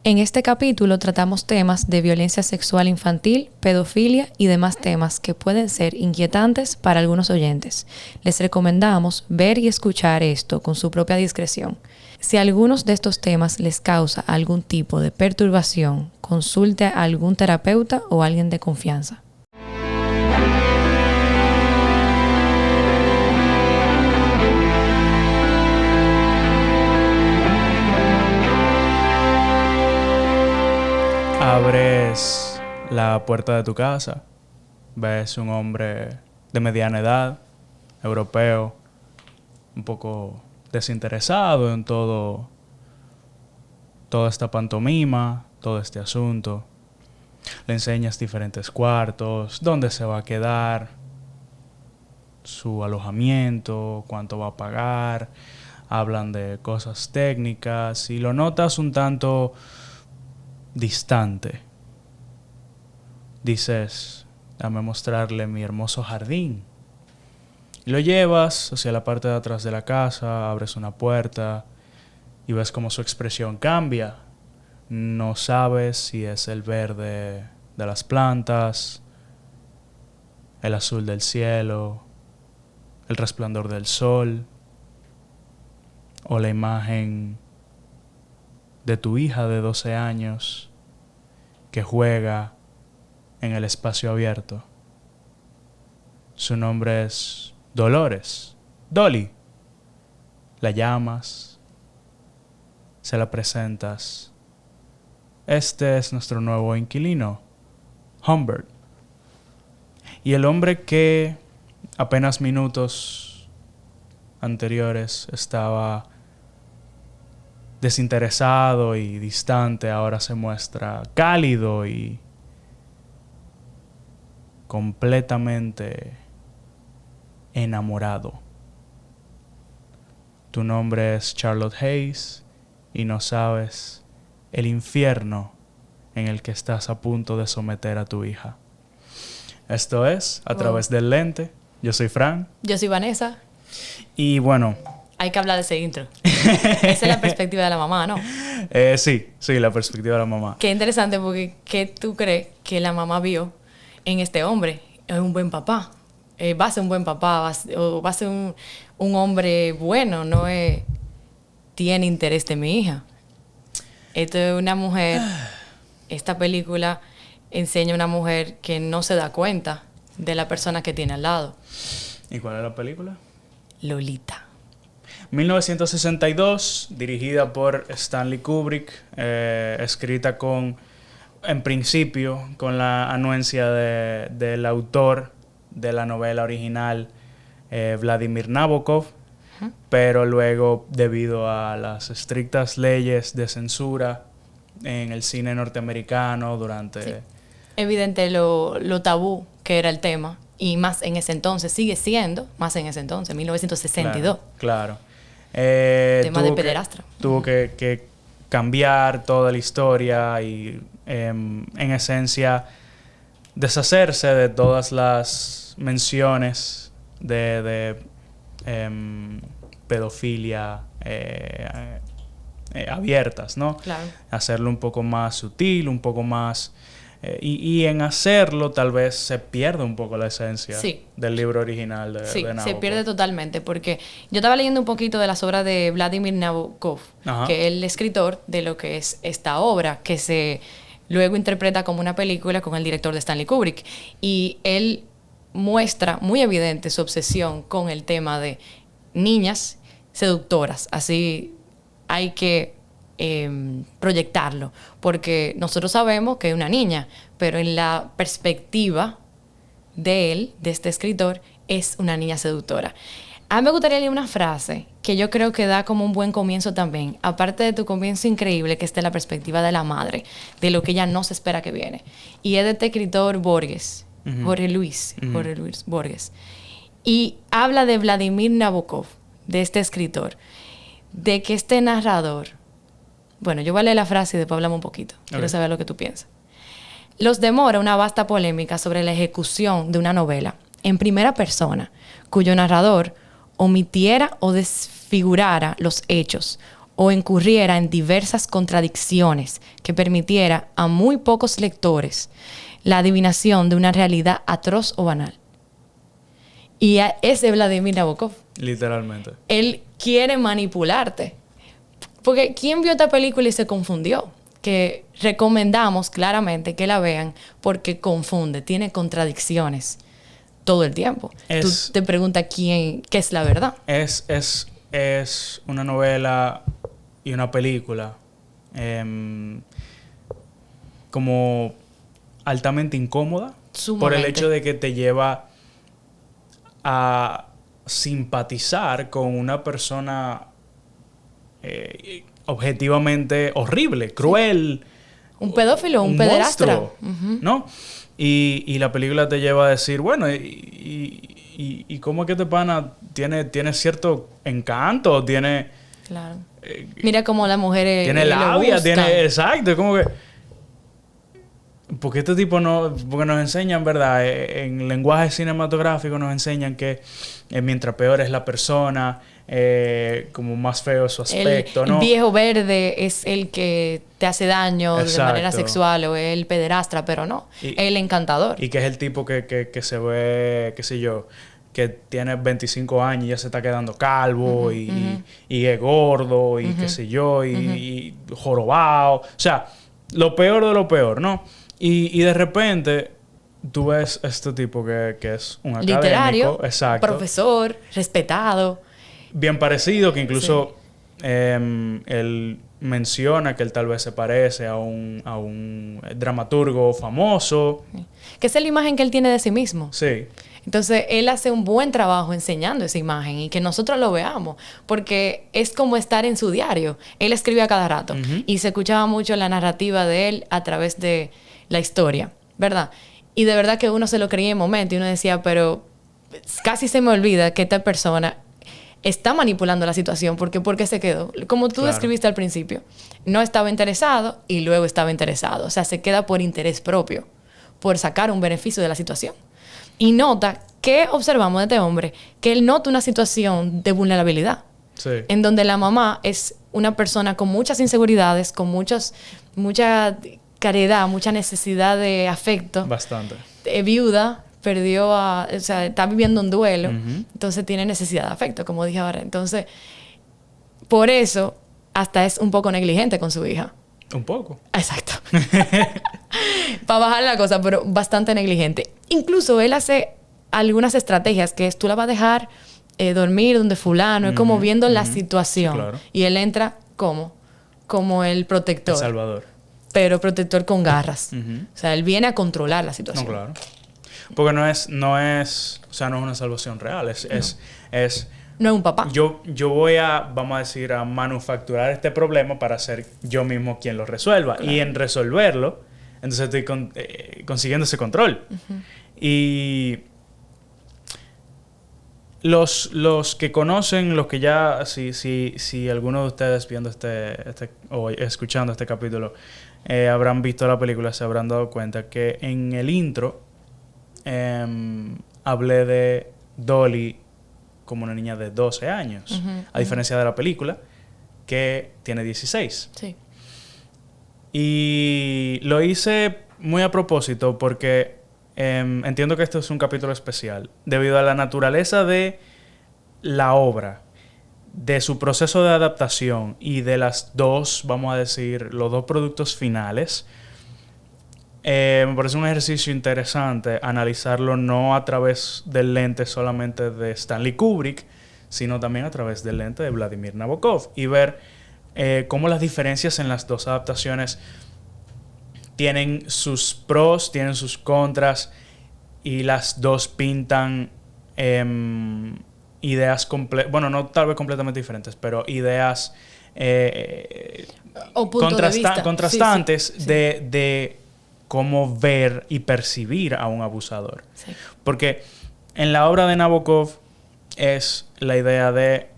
En este capítulo tratamos temas de violencia sexual infantil, pedofilia y demás temas que pueden ser inquietantes para algunos oyentes. Les recomendamos ver y escuchar esto con su propia discreción. Si algunos de estos temas les causa algún tipo de perturbación, consulte a algún terapeuta o alguien de confianza. Abres la puerta de tu casa, ves un hombre de mediana edad, europeo, un poco desinteresado en toda esta pantomima, todo este asunto. Le enseñas diferentes cuartos, dónde se va a quedar, su alojamiento, cuánto va a pagar. Hablan de cosas técnicas y lo notas un tanto distante. Dices, dame mostrarle mi hermoso jardín. Y lo llevas hacia la parte de atrás de la casa, abres una puerta y ves cómo su expresión cambia. No sabes si es el verde de las plantas, el azul del cielo, el resplandor del sol o la imagen de tu hija de 12 años que juega en el espacio abierto. Su nombre es Dolores, Dolly. La llamas, se la presentas. Este es nuestro nuevo inquilino, Humbert. Y el hombre que apenas minutos anteriores estaba desinteresado y distante, ahora se muestra cálido y completamente enamorado. Tu nombre es Charlotte Hayes y no sabes el infierno en el que estás a punto de someter a tu hija. Esto es A Través del Lente. Yo soy Fran. Yo soy Vanessa. Y bueno, hay que hablar de ese intro. Esa es la perspectiva de la mamá, ¿no? Sí, la perspectiva de la mamá. Qué interesante, porque ¿qué tú crees que la mamá vio en este hombre? Es un buen papá. Va a ser un buen papá, va a ser un hombre bueno, no es, tiene interés de mi hija. Esto es una mujer, esta película enseña a una mujer que no se da cuenta de la persona que tiene al lado. ¿Y cuál es la película? Lolita. 1962, dirigida por Stanley Kubrick, escrita en principio, con la anuencia del autor de la novela original, Vladimir Nabokov, pero luego, debido a las estrictas leyes de censura en el cine norteamericano durante... Sí. Evidente lo tabú que era el tema, y más en ese entonces, sigue siendo, más en ese entonces, 1962. Claro. Tema de pederastra. Tuvo que cambiar toda la historia y, en esencia, deshacerse de todas las menciones de pedofilia abiertas, ¿no? Claro. Hacerlo un poco más sutil, un poco más... y en hacerlo tal vez se pierde un poco la esencia del libro original de Nabokov. Se pierde totalmente, porque yo estaba leyendo un poquito de las obras de Vladimir Nabokov, que es el escritor de lo que es esta obra, que se luego interpreta como una película con el director de Stanley Kubrick. Y él muestra muy evidente su obsesión con el tema de niñas seductoras. Así hay que proyectarlo, porque nosotros sabemos que es una niña, pero en la perspectiva de él, de este escritor, es una niña seductora. A mí me gustaría leer una frase que yo creo que da como un buen comienzo también, aparte de tu comienzo increíble, que es de la perspectiva de la madre, de lo que ella no se espera que viene, y es de este escritor Borges, Jorge Luis Borges, y habla de Vladimir Nabokov, de este escritor, de que este narrador... Bueno, yo voy a leer la frase y después hablamos un poquito. Quiero saber lo que tú piensas. Los demora una vasta polémica sobre la ejecución de una novela en primera persona, cuyo narrador omitiera o desfigurara los hechos o incurriera en diversas contradicciones que permitiera a muy pocos lectores la adivinación de una realidad atroz o banal. Y es de Vladimir Nabokov. Literalmente. Él quiere manipularte. Porque ¿quién vio esta película y se confundió? Que recomendamos claramente que la vean porque confunde, tiene contradicciones todo el tiempo. Tú te preguntas qué es la verdad. Es una novela y una película como altamente incómoda. Sumamente. Por el hecho de que te lleva a simpatizar con una persona objetivamente horrible, cruel. Un pedófilo, un pederastra. Monstruo, ¿no? Y la película te lleva a decir, bueno, y cómo es que este pana tiene cierto encanto, tiene... Claro. Mira cómo las mujeres tiene labia, tiene... Exacto, como que... Porque este tipo no... Porque nos enseñan, ¿verdad? En lenguaje cinematográfico nos enseñan que mientras peor es la persona, como más feo es su aspecto, ¿no? El viejo verde es el que te hace daño. Exacto. De manera sexual, o el pederastra, pero no. El encantador. Y que es el tipo que se ve, qué sé yo, que tiene 25 años y ya se está quedando calvo, y es gordo, y qué sé yo, y jorobado. O sea, lo peor de lo peor, ¿no? Y de repente tú ves este tipo que es un académico. Literario. Exacto. Profesor, respetado. Bien parecido, que incluso él menciona que él tal vez se parece a un dramaturgo famoso. Que es la imagen que él tiene de sí mismo. Sí. Entonces, él hace un buen trabajo enseñando esa imagen y que nosotros lo veamos, porque es como estar en su diario. Él escribía cada rato y se escuchaba mucho la narrativa de él a través de la historia, ¿verdad? Y de verdad que uno se lo creía en momento y uno decía, pero casi se me olvida que esta persona está manipulando la situación, porque ¿por qué se quedó? Como tú describiste al principio, no estaba interesado y luego estaba interesado. O sea, se queda por interés propio, por sacar un beneficio de la situación. Y nota, ¿qué observamos de este hombre? Que él nota una situación de vulnerabilidad. Sí. En donde la mamá es una persona con muchas inseguridades, con mucha caridad, mucha necesidad de afecto. Bastante. Viuda, o sea, está viviendo un duelo. Entonces tiene necesidad de afecto, como dije ahora. Entonces, por eso, hasta es un poco negligente con su hija. Un poco. Exacto. Para bajar la cosa, pero bastante negligente. Incluso él hace algunas estrategias que es, tú la vas a dejar dormir donde fulano. Es como viendo la situación. Sí, claro. Y él entra como el protector. El salvador. Pero protector con garras. O sea, él viene a controlar la situación. No, claro. Porque no es una salvación real. No es un papá. Yo voy vamos a decir, a manufacturar este problema para ser yo mismo quien lo resuelva. Claro. Y en resolverlo, entonces estoy consiguiendo ese control. Y los que conocen, los que ya, si alguno de ustedes viendo o escuchando este capítulo habrán visto la película, se habrán dado cuenta que en el intro hablé de Dolly como una niña de 12 años, a diferencia de la película, que tiene 16. Sí. Y lo hice muy a propósito porque entiendo que esto es un capítulo especial, debido a la naturaleza de la obra, de su proceso de adaptación y de los dos productos finales. Me parece un ejercicio interesante analizarlo no a través del lente solamente de Stanley Kubrick, sino también a través del lente de Vladimir Nabokov y ver cómo las diferencias en las dos adaptaciones tienen sus pros, tienen sus contras, y las dos pintan ideas no tal vez completamente diferentes, pero ideas contrastantes sí. de cómo ver y percibir a un abusador. Sí. Porque en la obra de Nabokov es la idea de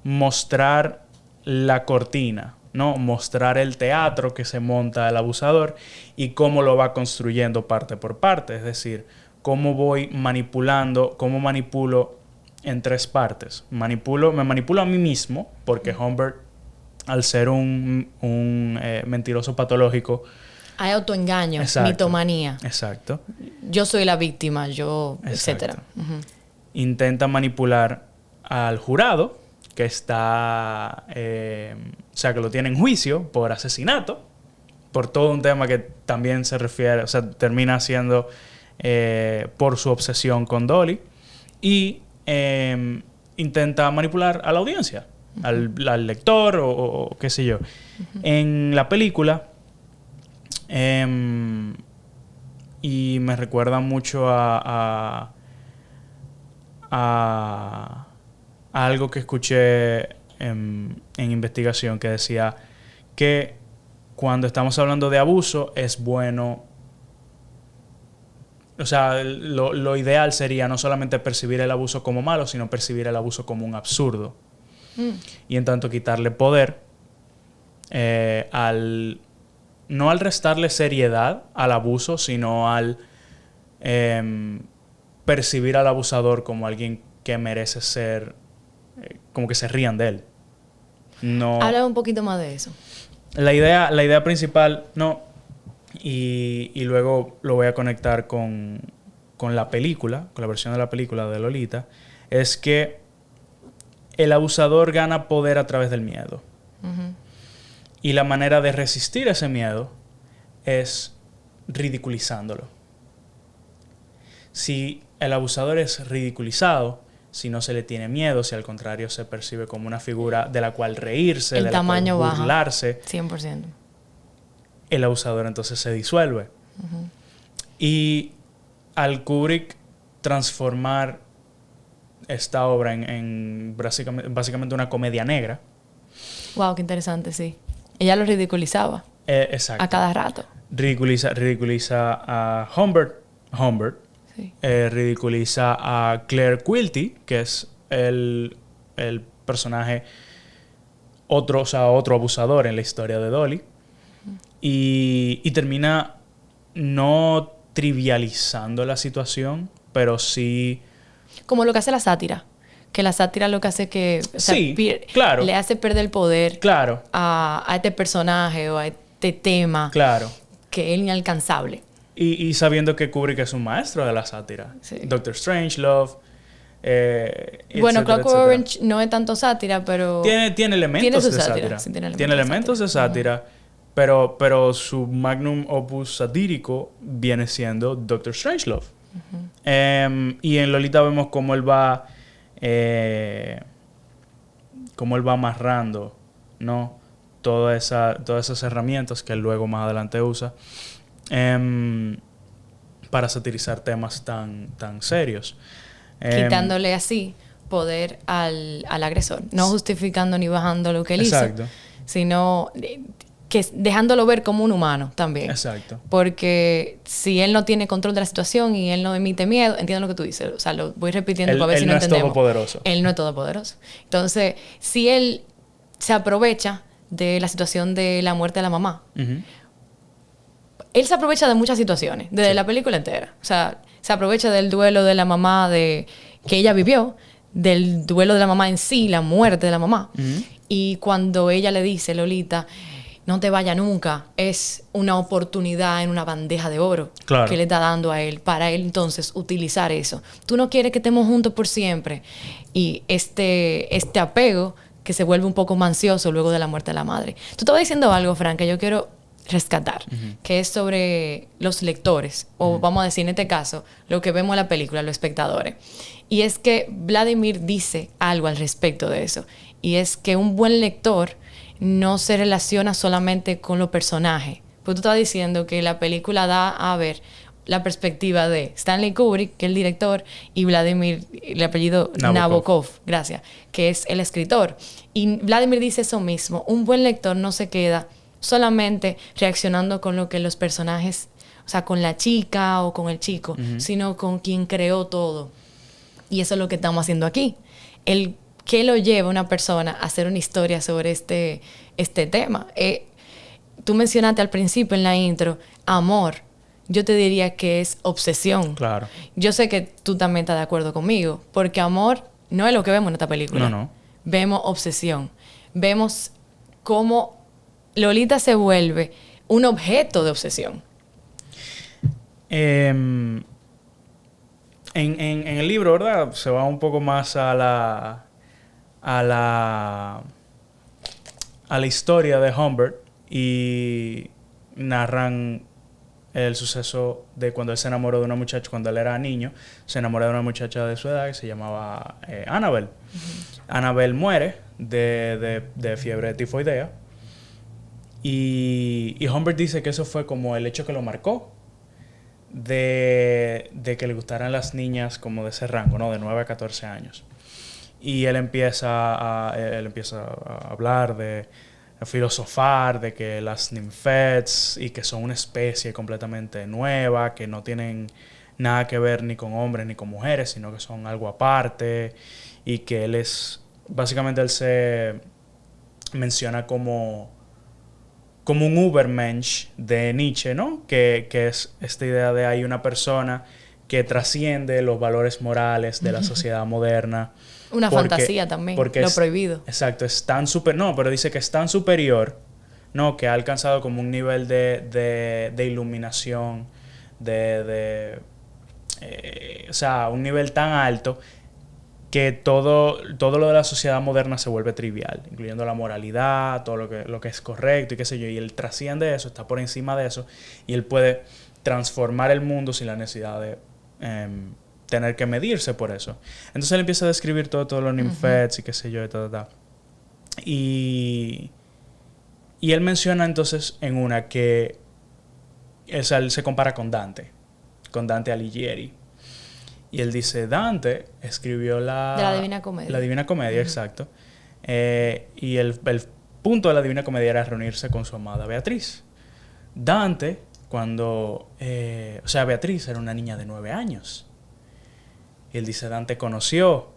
mostrar la cortina, ¿no? Mostrar el teatro que se monta el abusador y cómo lo va construyendo parte por parte. Es decir, cómo voy manipulando, cómo manipulo en tres partes. Me manipulo a mí mismo, porque Humbert, al ser un mentiroso patológico... Hay autoengaño, mitomanía. Exacto. Yo soy la víctima, etcétera. Intenta manipular al jurado, que está... o sea, que lo tiene en juicio por asesinato, por todo un tema que también se refiere... O sea, termina siendo por su obsesión con Dolly. Y intenta manipular a la audiencia, al lector o qué sé yo. En la película... y me recuerda mucho a algo que escuché en investigación, que decía que cuando estamos hablando de abuso es bueno... O sea, lo ideal sería no solamente percibir el abuso como malo, sino percibir el abuso como un absurdo. Y en tanto quitarle poder no al restarle seriedad al abuso, sino al percibir al abusador como alguien que merece ser... como que se rían de él. No... Habla un poquito más de eso. La idea principal, y luego lo voy a conectar con la película, con la versión de la película de Lolita, es que el abusador gana poder a través del miedo. Y la manera de resistir ese miedo es ridiculizándolo. Si el abusador es ridiculizado, si no se le tiene miedo, si al contrario se percibe como una figura de la cual reírse, el de la tamaño cual burlarse, baja 100%. El abusador entonces se disuelve. Y al Kubrick transformar esta obra en básicamente una comedia negra. Wow, qué interesante, sí. Ella lo ridiculizaba. Exacto. A cada rato. Ridiculiza a Humbert. Sí. Ridiculiza a Claire Quilty, que es el personaje, otro abusador en la historia de Dolly. Y termina no trivializando la situación, pero sí... Como lo que hace la sátira. Que la sátira lo que hace que... claro. Le hace perder el poder a este personaje o a este tema. Claro. Que es inalcanzable. Y sabiendo que Kubrick es un maestro de la sátira. Sí. Doctor Strangelove. Bueno, Clockwork Orange no es tanto sátira, pero... Tiene elementos de sátira. Sí, tiene elementos de sátira. Pero su magnum opus satírico viene siendo Doctor Strangelove. Y en Lolita vemos cómo él va amarrando, ¿no? Todas esas herramientas que él luego más adelante usa para satirizar temas tan serios. Quitándole así poder al agresor, no justificando ni bajando lo que él Exacto. hizo, sino que dejándolo ver como un humano también. Exacto. Porque si él no tiene control de la situación y él no emite miedo, entiendo lo que tú dices, o sea, lo voy repitiendo para ver si no entendemos. Él no es todopoderoso. Él no es todopoderoso. Entonces, si él se aprovecha de la situación de la muerte de la mamá, él se aprovecha de muchas situaciones, desde la película entera. O sea, se aprovecha del duelo de la mamá que ella vivió, del duelo de la mamá en sí, la muerte de la mamá. Y cuando ella le dice, Lolita, no te vayas nunca, es una oportunidad en una bandeja de oro que le está dando a él, para él entonces utilizar eso. Tú no quieres que estemos juntos por siempre. Y este apego que se vuelve un poco mancioso luego de la muerte de la madre. Tú estabas diciendo algo, Frank, que yo quiero rescatar, que es sobre los lectores, o vamos a decir en este caso, lo que vemos en la película, los espectadores. Y es que Vladimir dice algo al respecto de eso. Y es que un buen lector no se relaciona solamente con los personajes. Pues tú estabas diciendo que la película da a ver la perspectiva de Stanley Kubrick, que es el director, y Vladimir, el apellido Nabokov, gracias, que es el escritor. Y Vladimir dice eso mismo. Un buen lector no se queda solamente reaccionando con lo que los personajes, o sea, con la chica o con el chico, sino con quien creó todo. Y eso es lo que estamos haciendo aquí. ¿Qué lo lleva a una persona a hacer una historia sobre este tema? Tú mencionaste al principio en la intro, amor. Yo te diría que es obsesión. Claro. Yo sé que tú también estás de acuerdo conmigo, porque amor no es lo que vemos en esta película. No. Vemos obsesión. Vemos cómo Lolita se vuelve un objeto de obsesión. En el libro, ¿verdad? Se va un poco más a la historia de Humbert y narran el suceso de cuando él se enamoró de una muchacha, cuando él era niño, se enamoró de una muchacha de su edad que se llamaba Annabel. Annabel muere de fiebre tifoidea y Humbert dice que eso fue como el hecho que lo marcó de que le gustaran las niñas como de ese rango, ¿no? De 9 a 14 años. Y él empieza a hablar a filosofar de que las ninfettes y que son una especie completamente nueva, que no tienen nada que ver ni con hombres ni con mujeres, sino que son algo aparte, y que básicamente él se menciona como un Übermensch de Nietzsche, ¿no? Que es esta idea de hay una persona que trasciende los valores morales de la sociedad moderna. Una fantasía también, lo prohibido. Exacto, es tan no, pero dice que es tan superior, ¿no? Que ha alcanzado como un nivel de iluminación, o sea, un nivel tan alto que todo lo de la sociedad moderna se vuelve trivial, incluyendo la moralidad, todo lo que es correcto y qué sé yo, y él trasciende eso, está por encima de eso, y él puede transformar el mundo sin la necesidad de tener que medirse por eso. Entonces él empieza a describir todos los ninfettes y qué sé yo, y él menciona entonces en una que él se compara con Dante Alighieri. Y él dice, Dante escribió de la Divina Comedia. La Divina Comedia, exacto. Y el punto de la Divina Comedia era reunirse con su amada Beatriz. Dante, Beatriz era una niña de 9 años. Y él dice, Dante conoció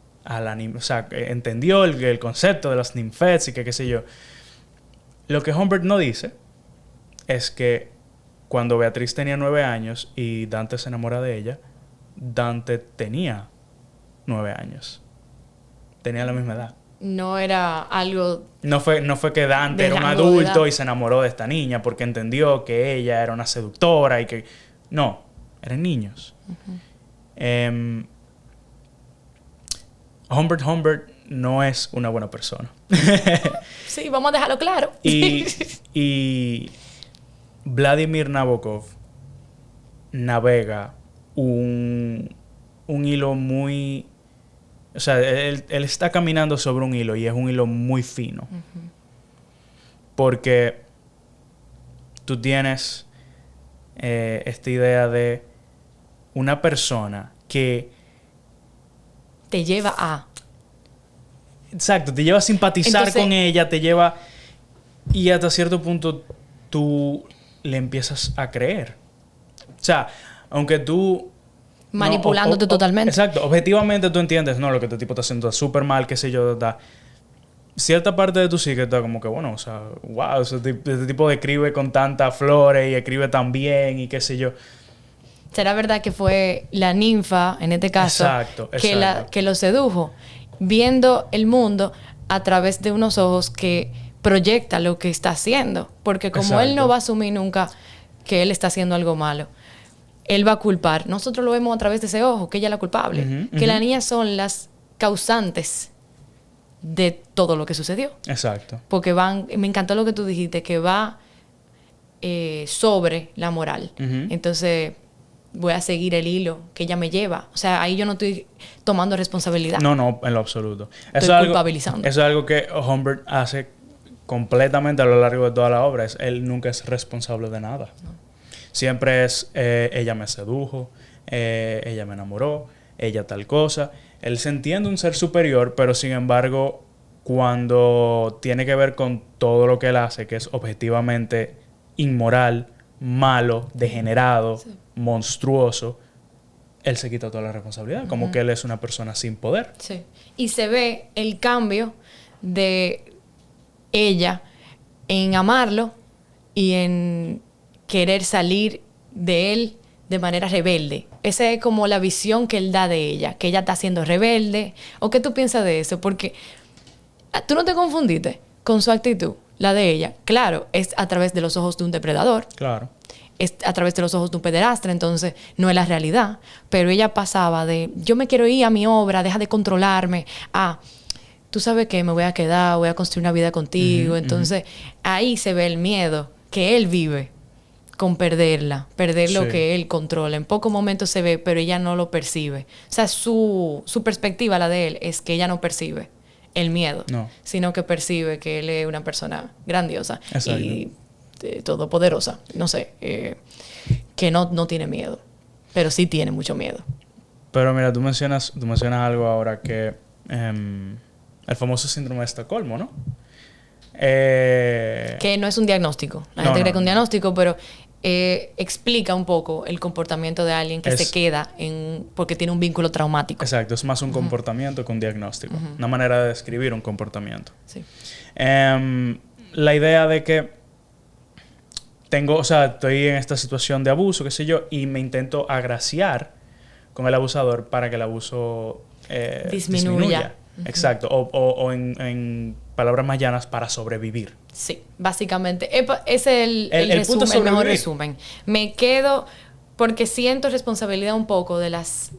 entendió el concepto de las ninfettes y qué sé yo. Lo que Humbert no dice es que cuando Beatriz tenía 9 años y Dante se enamora de ella, Dante tenía 9 años. Tenía la misma edad. No era algo... No fue que Dante era un adulto y se enamoró de esta niña porque entendió que ella era una seductora y que... No, eran niños. Humbert no es una buena persona. Sí, vamos a dejarlo claro. Y Vladimir Nabokov navega un hilo muy... O sea, él está caminando sobre un hilo y es un hilo muy fino. Porque tú tienes esta idea de una persona que... te lleva a... Exacto, te lleva a simpatizar con ella, te lleva... Y hasta cierto punto tú le empiezas a creer. O sea, aunque tú... manipulándote totalmente. Exacto. Objetivamente tú entiendes, no, lo que este tipo está haciendo está súper mal, qué sé yo, cierta parte de tu psique está como que, bueno, o sea, wow, este tipo escribe con tantas flores y escribe tan bien y qué sé yo. ¿Será verdad que fue la ninfa, en este caso, que lo sedujo? Viendo el mundo a través de unos ojos que proyecta lo que está haciendo. Porque como él no va a asumir nunca que él está haciendo algo malo, él va a culpar. Nosotros lo vemos a través de ese ojo, que ella es la culpable. Que las niñas son las causantes de todo lo que sucedió. Exacto. Porque me encantó lo que tú dijiste, que va sobre la moral. Entonces, voy a seguir el hilo que ella me lleva. O sea, ahí yo no estoy tomando responsabilidad. No, en lo absoluto. Estoy culpabilizando. Eso es algo que Humbert hace completamente a lo largo de toda la obra. Él nunca es responsable de nada. No. Siempre es, ella me sedujo, ella me enamoró, ella tal cosa. Él se entiende un ser superior, pero sin embargo, cuando tiene que ver con todo lo que él hace, que es objetivamente inmoral, malo, degenerado, monstruoso, él se quita toda la responsabilidad. Como que él es una persona sin poder. Sí. Y se ve el cambio de ella en amarlo y en querer salir de él de manera rebelde. Esa es como la visión que él da de ella, que ella está siendo rebelde. ¿O qué tú piensas de eso? Porque tú no te confundiste con su actitud, la de ella. Claro, es a través de los ojos de un depredador. Claro. Es a través de los ojos de un pederastre, entonces no es la realidad. Pero ella pasaba de, yo me quiero ir a mi obra, deja de controlarme, a, tú sabes que me voy a quedar, voy a construir una vida contigo. Entonces, ahí se ve el miedo que él vive con perderla, perder lo que él controla. En pocos momentos se ve, pero ella no lo percibe. O sea, su perspectiva, la de él, es que ella no percibe el miedo, sino que percibe que él es una persona grandiosa. Exacto. Y todopoderosa, no sé, que no tiene miedo, pero sí tiene mucho miedo. Pero mira, tú mencionas algo ahora que el famoso síndrome de Estocolmo, ¿no? Que no es un diagnóstico. La gente cree que es un diagnóstico, pero explica un poco el comportamiento de alguien que se queda porque tiene un vínculo traumático. Exacto, es más un comportamiento que un diagnóstico. Una manera de describir un comportamiento. Sí. La idea de que estoy en esta situación de abuso, qué sé yo, y me intento agraciar con el abusador para que el abuso disminuya. Exacto. O en palabras más llanas, para sobrevivir. Sí, básicamente. Ese es el mejor resumen. Me quedo porque siento responsabilidad un poco de las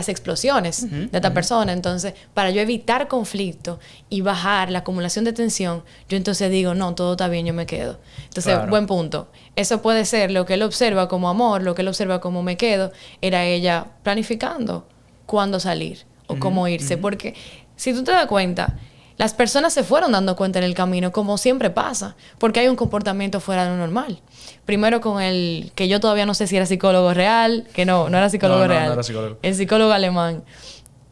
explosiones de esta persona. Entonces, para yo evitar conflicto y bajar la acumulación de tensión, yo entonces digo, no, todo está bien, yo me quedo. Entonces, buen punto. Eso puede ser lo que él observa como amor, lo que él observa como me quedo, era ella planificando cuándo salir o cómo irse. Porque si tú te das cuenta, las personas se fueron dando cuenta en el camino, como siempre pasa, porque hay un comportamiento fuera de lo normal. Primero con el que yo todavía no sé si era psicólogo real, que no era psicólogo real. No era psicólogo. El psicólogo alemán.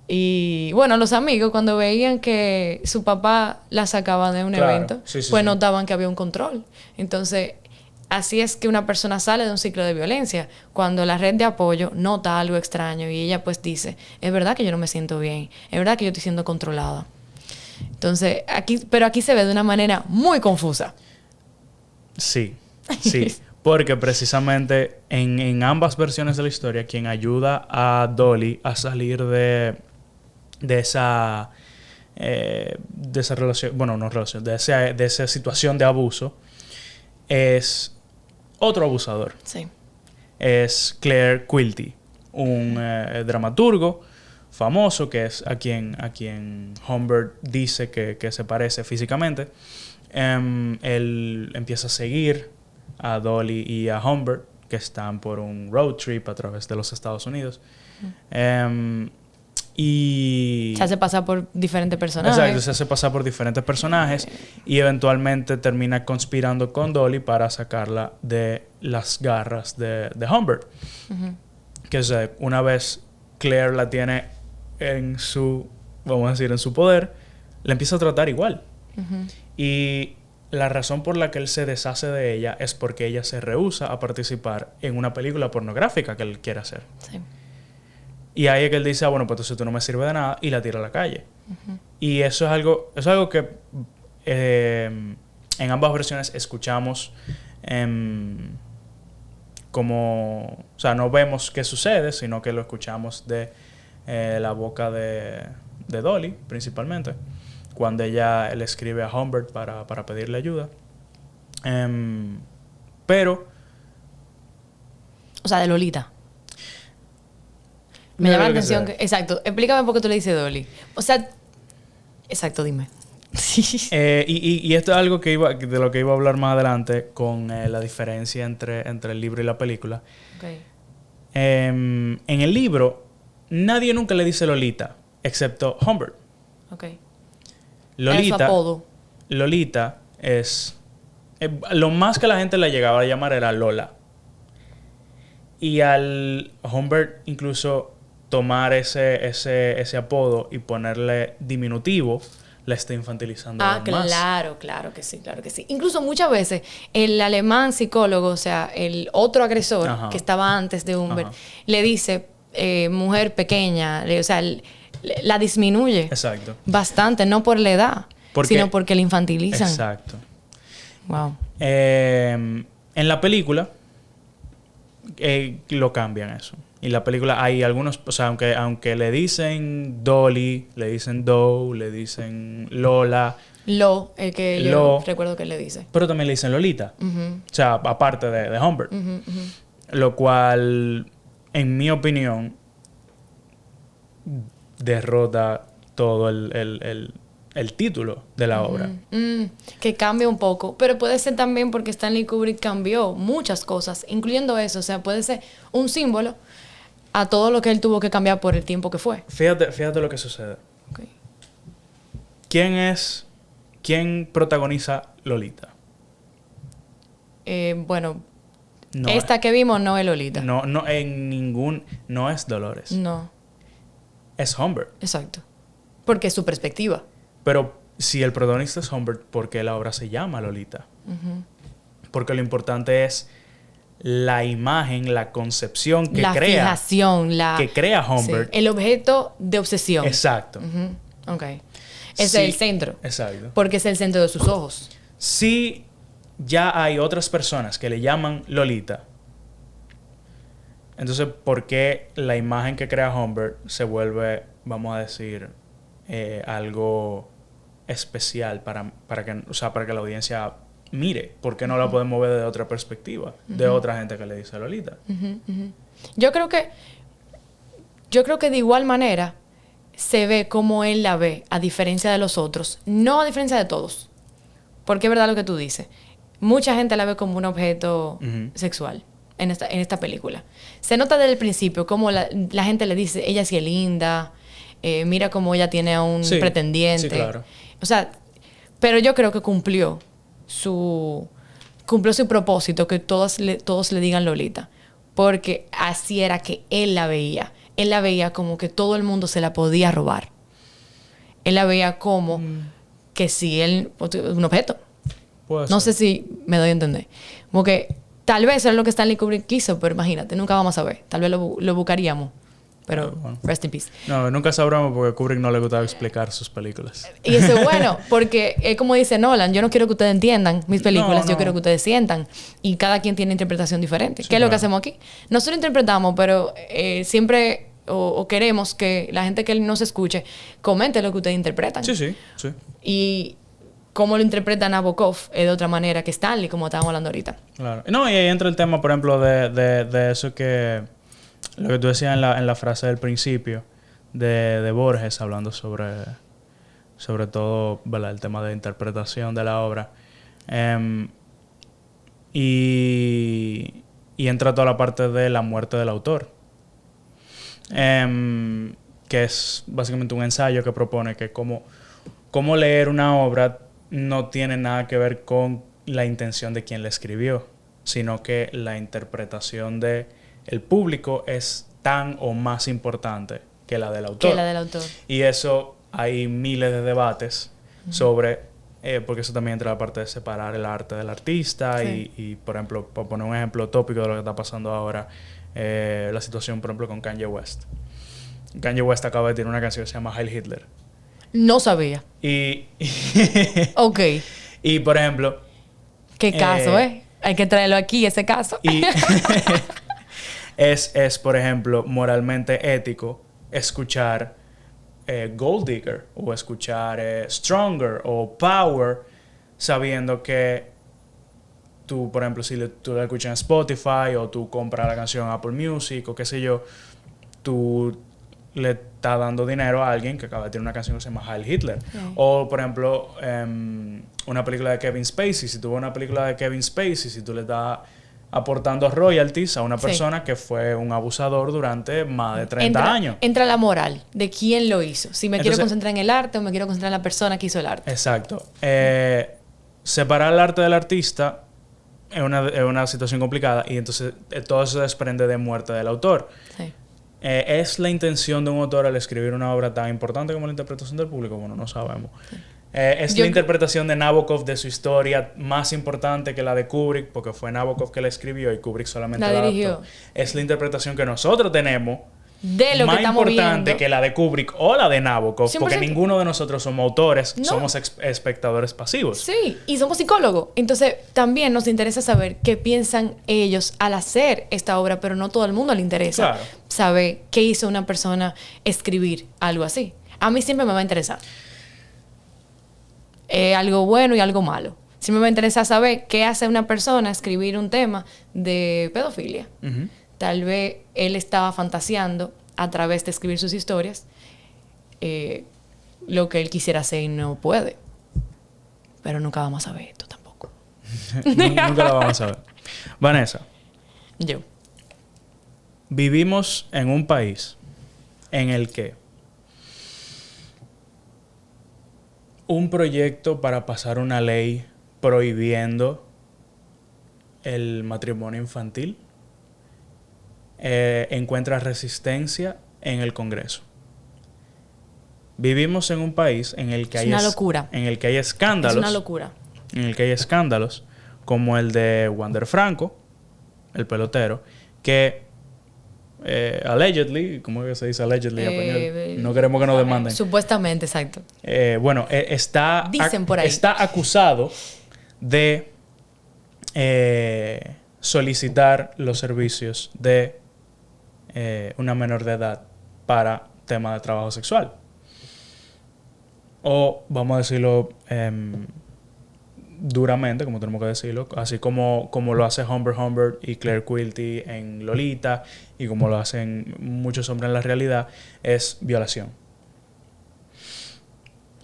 Y bueno, los amigos cuando veían que su papá la sacaba de un evento, pues notaban que había un control. Entonces, así es que una persona sale de un ciclo de violencia. Cuando la red de apoyo nota algo extraño y ella pues dice, es verdad que yo no me siento bien, es verdad que yo estoy siendo controlada. Entonces, aquí se ve de una manera muy confusa. Sí. Porque precisamente en ambas versiones de la historia, quien ayuda a Dolly a salir de esa relación, bueno, no relación, de esa situación de abuso, es otro abusador. Sí. Es Claire Quilty, un dramaturgo famoso, que es a quien Humbert dice que se parece físicamente. Él empieza a seguir a Dolly y a Humbert, que están por un road trip a través de los Estados Unidos. Y se hace pasar por diferentes personajes. Exacto, se hace pasar por diferentes personajes y eventualmente termina conspirando con Dolly para sacarla de las garras de Humbert. Que es una vez Claire la tiene en su poder, la empieza a tratar igual. Y la razón por la que él se deshace de ella es porque ella se rehúsa a participar en una película pornográfica que él quiere hacer. Sí. Y ahí es que él dice, bueno, pues entonces tú no me sirves de nada, y la tira a la calle. Y eso es algo que en ambas versiones escuchamos como... O sea, no vemos qué sucede, sino que lo escuchamos de la boca de Dolly, principalmente, cuando ella le escribe a Humbert para pedirle ayuda. Pero... O sea, de Lolita. Me llama la atención que... Exacto. Explícame por qué tú le dices Dolly. O sea... Exacto, dime. Y esto es algo de lo que iba a hablar más adelante con la diferencia entre el libro y la película. Okay. En el libro, nadie nunca le dice Lolita, excepto Humbert. Okay. Lolita... Es su apodo. Lolita es... lo más que la gente le llegaba a llamar era Lola. Y al Humbert incluso tomar ese apodo y ponerle diminutivo, la está infantilizando aún más. Claro que sí. Incluso muchas veces el alemán psicólogo, o sea, el otro agresor que estaba antes de Humbert, le dice mujer pequeña, o sea, la disminuye. Exacto. Bastante, no por la edad, sino porque la infantilizan. Exacto. Wow. En la película, lo cambian eso. Y la película hay algunos, o sea, aunque le dicen Dolly, le dicen Doe, le dicen Lola. El que yo recuerdo que le dice. Pero también le dicen Lolita. O sea, aparte de Humbert. Lo cual, en mi opinión, derrota todo el título de la obra. Que cambia un poco. Pero puede ser también porque Stanley Kubrick cambió muchas cosas, incluyendo eso. O sea, puede ser un símbolo a todo lo que él tuvo que cambiar por el tiempo que fue. Fíjate lo que sucede. Okay. ¿Quién protagoniza Lolita? Bueno, no esta que vimos no es Lolita. No es Dolores. No. Es Humbert. Exacto. Porque es su perspectiva. Pero si el protagonista es Humbert, ¿por qué la obra se llama Lolita? Porque lo importante es la imagen, la concepción que la crea. Fijación, que crea Humbert. Sí, el objeto de obsesión. Exacto. Ok. Es el centro. Exacto. Porque es el centro de sus ojos. Si ya hay otras personas que le llaman Lolita, entonces, ¿por qué la imagen que crea Humbert se vuelve, vamos a decir, algo especial para que la audiencia mire? ¿Por qué no la podemos ver de otra perspectiva? De otra gente que le dice Lolita. Yo creo que de igual manera se ve como él la ve, a diferencia de los otros. No a diferencia de todos. Porque es verdad lo que tú dices. Mucha gente la ve como un objeto sexual en esta película. Se nota desde el principio como la gente le dice, ella sí es linda, mira cómo ella tiene a un pretendiente. Sí, claro. O sea, pero yo creo que cumplió su propósito, que todos le digan Lolita. Porque así era que él la veía. Él la veía como que todo el mundo se la podía robar. Él la veía como que si él... un objeto. No sé si me doy a entender. Como que tal vez era lo que Stanley Kubrick quiso, pero imagínate, nunca vamos a ver. Tal vez lo buscaríamos. Pero, bueno. Rest in peace. No, nunca sabremos porque a Kubrick no le gustaba explicar sus películas. Y eso es bueno, porque es como dice Nolan, yo no quiero que ustedes entiendan mis películas, yo quiero que ustedes sientan. Y cada quien tiene interpretación diferente. Sí, ¿qué es lo que hacemos aquí? Nosotros interpretamos, pero siempre... O queremos que la gente que nos escuche comente lo que ustedes interpretan. Sí. Y cómo lo interpreta Nabokov es de otra manera que Stanley, como estábamos hablando ahorita. Claro. No, y ahí entra el tema, por ejemplo, de eso que... Lo que tú decías en la frase del principio de Borges, hablando sobre todo, ¿verdad?, el tema de interpretación de la obra. Y entra toda la parte de la muerte del autor. Que es básicamente un ensayo que propone que cómo leer una obra no tiene nada que ver con la intención de quien la escribió, sino que la interpretación de el público es tan o más importante que la del autor. Y eso hay miles de debates sobre, porque eso también entra la parte de separar el arte del artista y, por ejemplo, por poner un ejemplo tópico de lo que está pasando ahora, la situación, por ejemplo, con Kanye West. Kanye West acaba de tener una canción que se llama Heil Hitler. No sabía. Ok. Y, por ejemplo... ¿Qué caso, Hay que traerlo aquí, ese caso. Y es, por ejemplo, moralmente ético escuchar Gold Digger o escuchar Stronger o Power, sabiendo que tú, por ejemplo, si tú la escuchas en Spotify o tú compras la canción en Apple Music o qué sé yo, tú le estás dando dinero a alguien que acaba de tener una canción que se llama Heil Hitler. O, por ejemplo, una película de Kevin Spacey. Si tú ves una película de Kevin Spacey, si tú le estás aportando royalties a una persona que fue un abusador durante más de 30 años. Entra la moral de quién lo hizo. Si me quiero concentrar en el arte o me quiero concentrar en la persona que hizo el arte. Exacto. Separar el arte del artista es una situación complicada y entonces todo eso se desprende de muerte del autor. Sí. ¿Es la intención de un autor al escribir una obra tan importante como la interpretación del público? Bueno, no sabemos. ¿Es la interpretación de Nabokov de su historia más importante que la de Kubrick? Porque fue Nabokov que la escribió y Kubrick solamente la dirigió. adaptó. ¿Es la interpretación que nosotros tenemos de lo que estamos viendo. Más importante que la de Kubrick o la de Nabokov, 100%. porque ninguno de nosotros somos autores, somos espectadores pasivos. Sí, y somos psicólogos. Entonces, también nos interesa saber qué piensan ellos al hacer esta obra, pero no todo el mundo le interesa saber qué hizo una persona escribir algo así. A mí siempre me va a interesar. Algo bueno y algo malo. Siempre me interesa saber qué hace una persona escribir un tema de pedofilia. Uh-huh. Tal vez él estaba fantaseando a través de escribir sus historias lo que él quisiera hacer y no puede. Pero nunca vamos a ver esto tampoco. Nunca lo vamos a ver. Vanessa. Yo. Vivimos en un país en el que un proyecto para pasar una ley prohibiendo el matrimonio infantil encuentra resistencia en el Congreso. Vivimos en un país en el que es una locura. En el que hay escándalos. Es una locura. En el que hay escándalos como el de Wander Franco, el pelotero, que allegedly, ¿cómo es que se dice allegedly en español? No queremos que nos demanden. Supuestamente, exacto. Dicen por ahí. Está acusado de solicitar los servicios de una menor de edad para tema de trabajo sexual. O, vamos a decirlo duramente, como tenemos que decirlo, así como lo hace Humbert Humbert y Claire Quilty en Lolita, y como lo hacen muchos hombres en la realidad, es violación.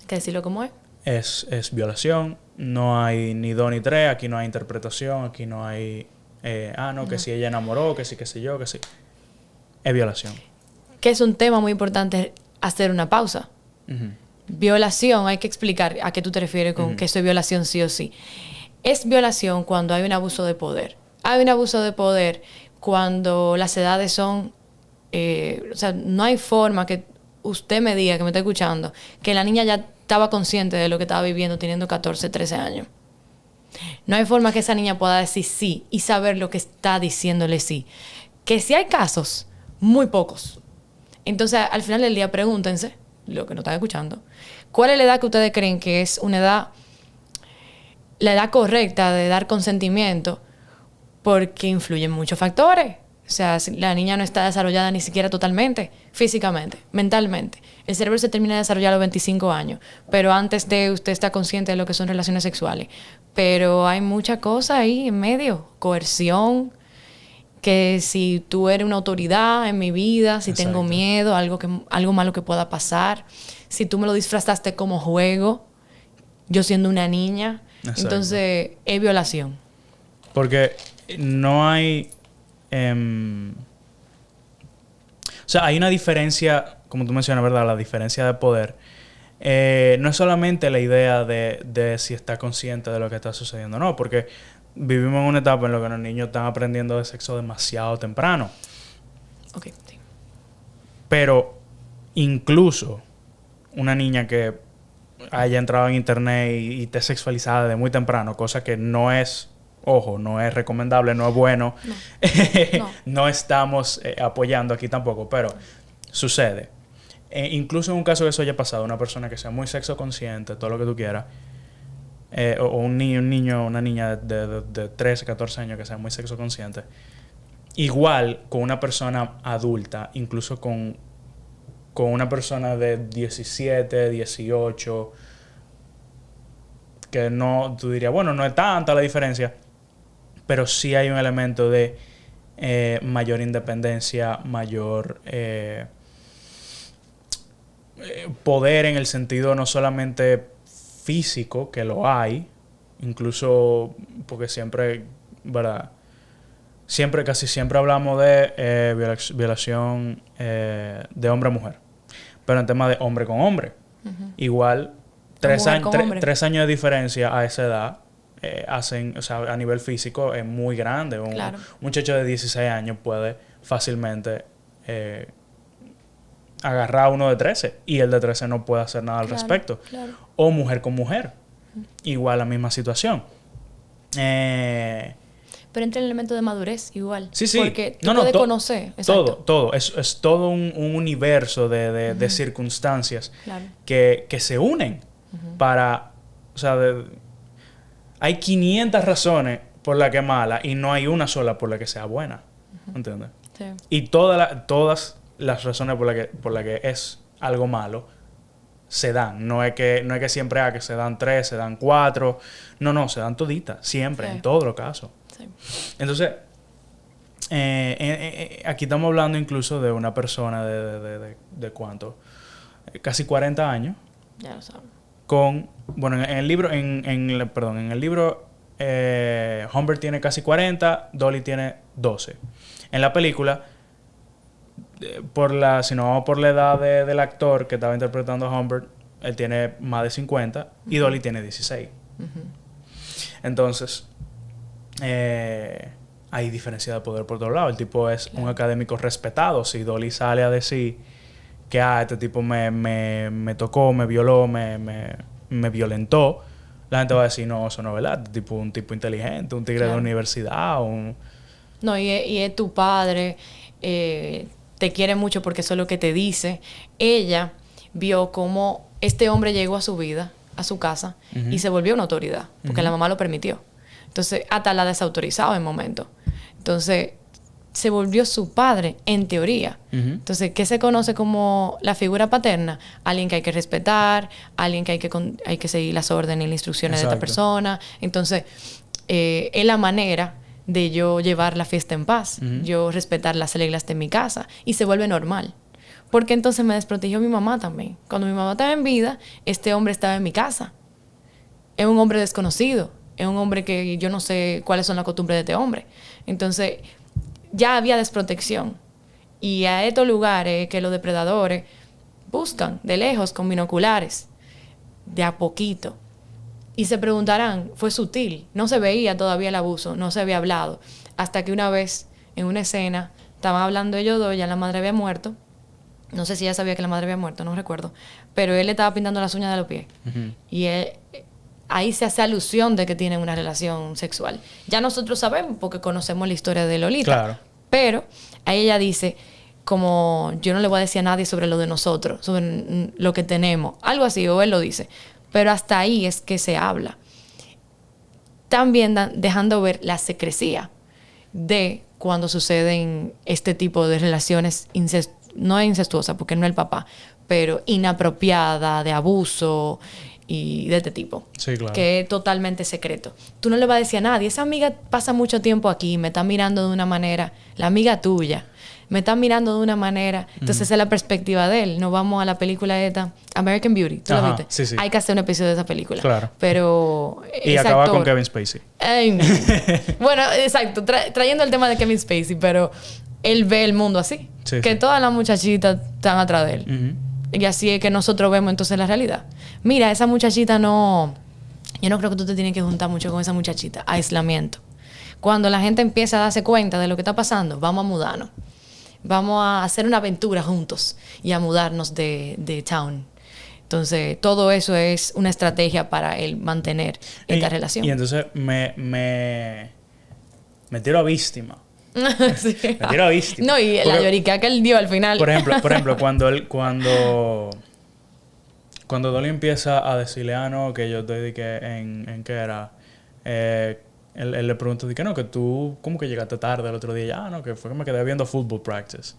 ¿Hay que decirlo como es? Es violación. No hay ni dos ni tres. Aquí no hay interpretación. Aquí no hay... que si ella enamoró, que sí, que sé yo, que sí. Es violación. Que es un tema muy importante hacer una pausa. Uh-huh. Violación, hay que explicar a qué tú te refieres con que eso es violación sí o sí. Es violación cuando hay un abuso de poder. Hay un abuso de poder cuando las edades son... o sea, no hay forma que usted me diga, que me está escuchando, que la niña ya estaba consciente de lo que estaba viviendo teniendo 14, 13 años. No hay forma que esa niña pueda decir sí y saber lo que está diciéndole sí. Que sí hay casos, muy pocos. Entonces, al final del día, pregúntense, lo que no están escuchando, ¿cuál es la edad que ustedes creen que es una edad, la edad correcta de dar consentimiento? Porque influyen muchos factores. O sea, la niña no está desarrollada ni siquiera totalmente, físicamente, mentalmente. El cerebro se termina de desarrollar a los 25 años, pero antes de usted está consciente de lo que son relaciones sexuales. Pero hay mucha cosa ahí en medio, coerción, que si tú eres una autoridad en mi vida, si Exacto. Tengo miedo, algo malo que pueda pasar, si tú me lo disfrazaste como juego, yo siendo una niña, Exacto. Entonces es violación. Porque no hay... o sea, hay una diferencia, como tú mencionas, ¿verdad? La diferencia de poder. No es solamente la idea de si está consciente de lo que está sucediendo, no, porque vivimos en una etapa en la que los niños están aprendiendo de sexo demasiado temprano. Okay, sí. Pero incluso una niña que haya entrado en internet y esté sexualizada de muy temprano, cosa que no es... Ojo, no es recomendable, no es bueno. No, no estamos apoyando aquí tampoco, pero sucede. Incluso en un caso que eso haya pasado, una persona que sea muy sexo consciente, todo lo que tú quieras, o un niño, una niña de 13, 14 años que sea muy sexo consciente, igual con una persona adulta, incluso con una persona de 17, 18, que no, tú dirías, bueno, no es tanta la diferencia, pero sí hay un elemento de mayor independencia, mayor poder en el sentido no solamente físico, que lo hay, incluso porque siempre, ¿verdad? Casi siempre hablamos de violación de hombre a mujer, pero en tema de hombre con hombre. Uh-huh. Igual, 3 años de diferencia a esa edad hacen, o sea, a nivel físico es muy grande. Claro. Un muchacho de 16 años puede fácilmente agarrar a uno de 13 y el de 13 no puede hacer nada al respecto. Claro. O mujer con mujer. Uh-huh. Igual la misma situación. Pero Pero entra el elemento de madurez igual. Sí, sí. Porque tú puedes conocer. Exacto. Todo. Es todo un universo de circunstancias que se unen para... O sea, hay 500 razones por las que es mala y no hay una sola por la que sea buena. ¿Entiendes? Sí. Y todas las razones por la que es algo malo se dan. No es que siempre que se dan 3, se dan 4. No, se dan toditas. Siempre, en todos los casos. Sí. Entonces, aquí estamos hablando incluso de una persona de ¿cuánto? Casi 40 años. Ya lo saben. Bueno, en el libro, en el libro, Humbert tiene casi 40, Dolly tiene 12. En la película, si no vamos por la edad del actor que estaba interpretando a Humbert, él tiene más de 50 y Dolly tiene 16. Entonces, hay diferencia de poder por otro lado. El tipo es un académico respetado. Si Dolly sale a decir que este tipo me tocó, me violó, me violentó, la gente va a decir, no, eso no es verdad. Un tipo inteligente, un tigre de universidad, No, y es tu padre, te quiere mucho porque eso es lo que te dice. Ella vio cómo este hombre llegó a su vida, a su casa, y se volvió una autoridad, porque la mamá lo permitió. Entonces, hasta la desautorizaba en momentos. Entonces, se volvió su padre, en teoría. Entonces, ¿qué se conoce como la figura paterna? Alguien que hay que respetar, alguien que hay que seguir las órdenes y las instrucciones de esta persona. Entonces, es la manera de yo llevar la fiesta en paz, yo respetar las reglas de mi casa, y se vuelve normal. Porque entonces me desprotegió mi mamá también. Cuando mi mamá estaba en vida, este hombre estaba en mi casa. Es un hombre desconocido, es un hombre que yo no sé cuáles son las costumbres de este hombre. Entonces, ya había desprotección. Y a estos lugares que los depredadores buscan de lejos con binoculares, de a poquito. Y se preguntarán, fue sutil, no se veía todavía el abuso, no se había hablado. Hasta que una vez, en una escena, estaban hablando ellos dos, ya la madre había muerto. No sé si ella sabía que la madre había muerto, no recuerdo. Pero él le estaba pintando las uñas de los pies. Y ahí se hace alusión de que tienen una relación sexual. Ya nosotros sabemos porque conocemos la historia de Lolita. Claro. Pero ahí ella dice, como yo no le voy a decir a nadie sobre lo de nosotros, sobre lo que tenemos. Algo así, o él lo dice. Pero hasta ahí es que se habla. También dejando ver la secrecía de cuando suceden este tipo de relaciones no incestuosas, porque no es el papá, pero inapropiada, de abuso y de este tipo. Sí, claro. Que es totalmente secreto. Tú no le vas a decir a nadie, esa amiga pasa mucho tiempo aquí, me está mirando de una manera, la amiga tuya, me está mirando de una manera. Entonces esa es la perspectiva de él. Nos vamos a la película esta, American Beauty. ¿Tú la viste? Sí, sí. Hay que hacer un episodio de esa película. Claro. Pero y acaba con Kevin Spacey. Bueno, exacto. Trayendo el tema de Kevin Spacey, pero él ve el mundo así. Sí, que todas las muchachitas están atrás de él. Y así es que nosotros vemos entonces la realidad. Mira, esa muchachita no... Yo no creo que tú te tienes que juntar mucho con esa muchachita. Aislamiento. Cuando la gente empieza a darse cuenta de lo que está pasando, vamos a mudarnos. Vamos a hacer una aventura juntos y a mudarnos de town. Entonces, todo eso es una estrategia para él mantener esta relación. Y entonces me tiro a víctima. Sí. Me tiro a víctima. No, y la lloriquea que él dio al final. Por ejemplo, cuando Dolly empieza a decirle, no, que yo te dije en qué era, él le pregunta, que no, que tú, ¿cómo que llegaste tarde el otro día? Ya, no, que fue que me quedé viendo football practice.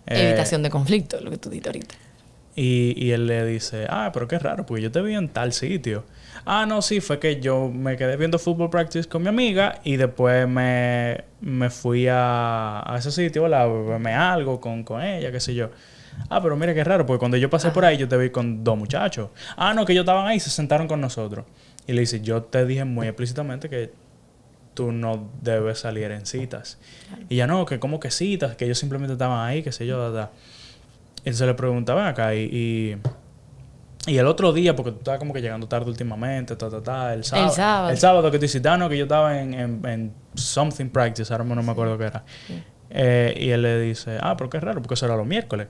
Evitación de conflicto, lo que tú dijiste ahorita. Y él le dice, pero qué raro, porque yo te vi en tal sitio. No, sí, fue que yo me quedé viendo football practice con mi amiga y después me fui a ese sitio, a beberme algo con ella, qué sé yo. Pero mira qué raro, porque cuando yo pasé por ahí yo te vi con 2 muchachos. No, que ellos estaban ahí y se sentaron con nosotros. Y le dice, yo te dije muy explícitamente que tú no debes salir en citas. Claro. Y ya no, que como que citas, que ellos simplemente estaban ahí, qué sé yo, Y entonces le preguntaba acá y el otro día, porque tú estabas como que llegando tarde últimamente, el sábado que tú hiciste, no, que yo estaba en something practice, ahora no me acuerdo qué era. Sí. Y él le dice, pero qué raro, porque eso era los miércoles.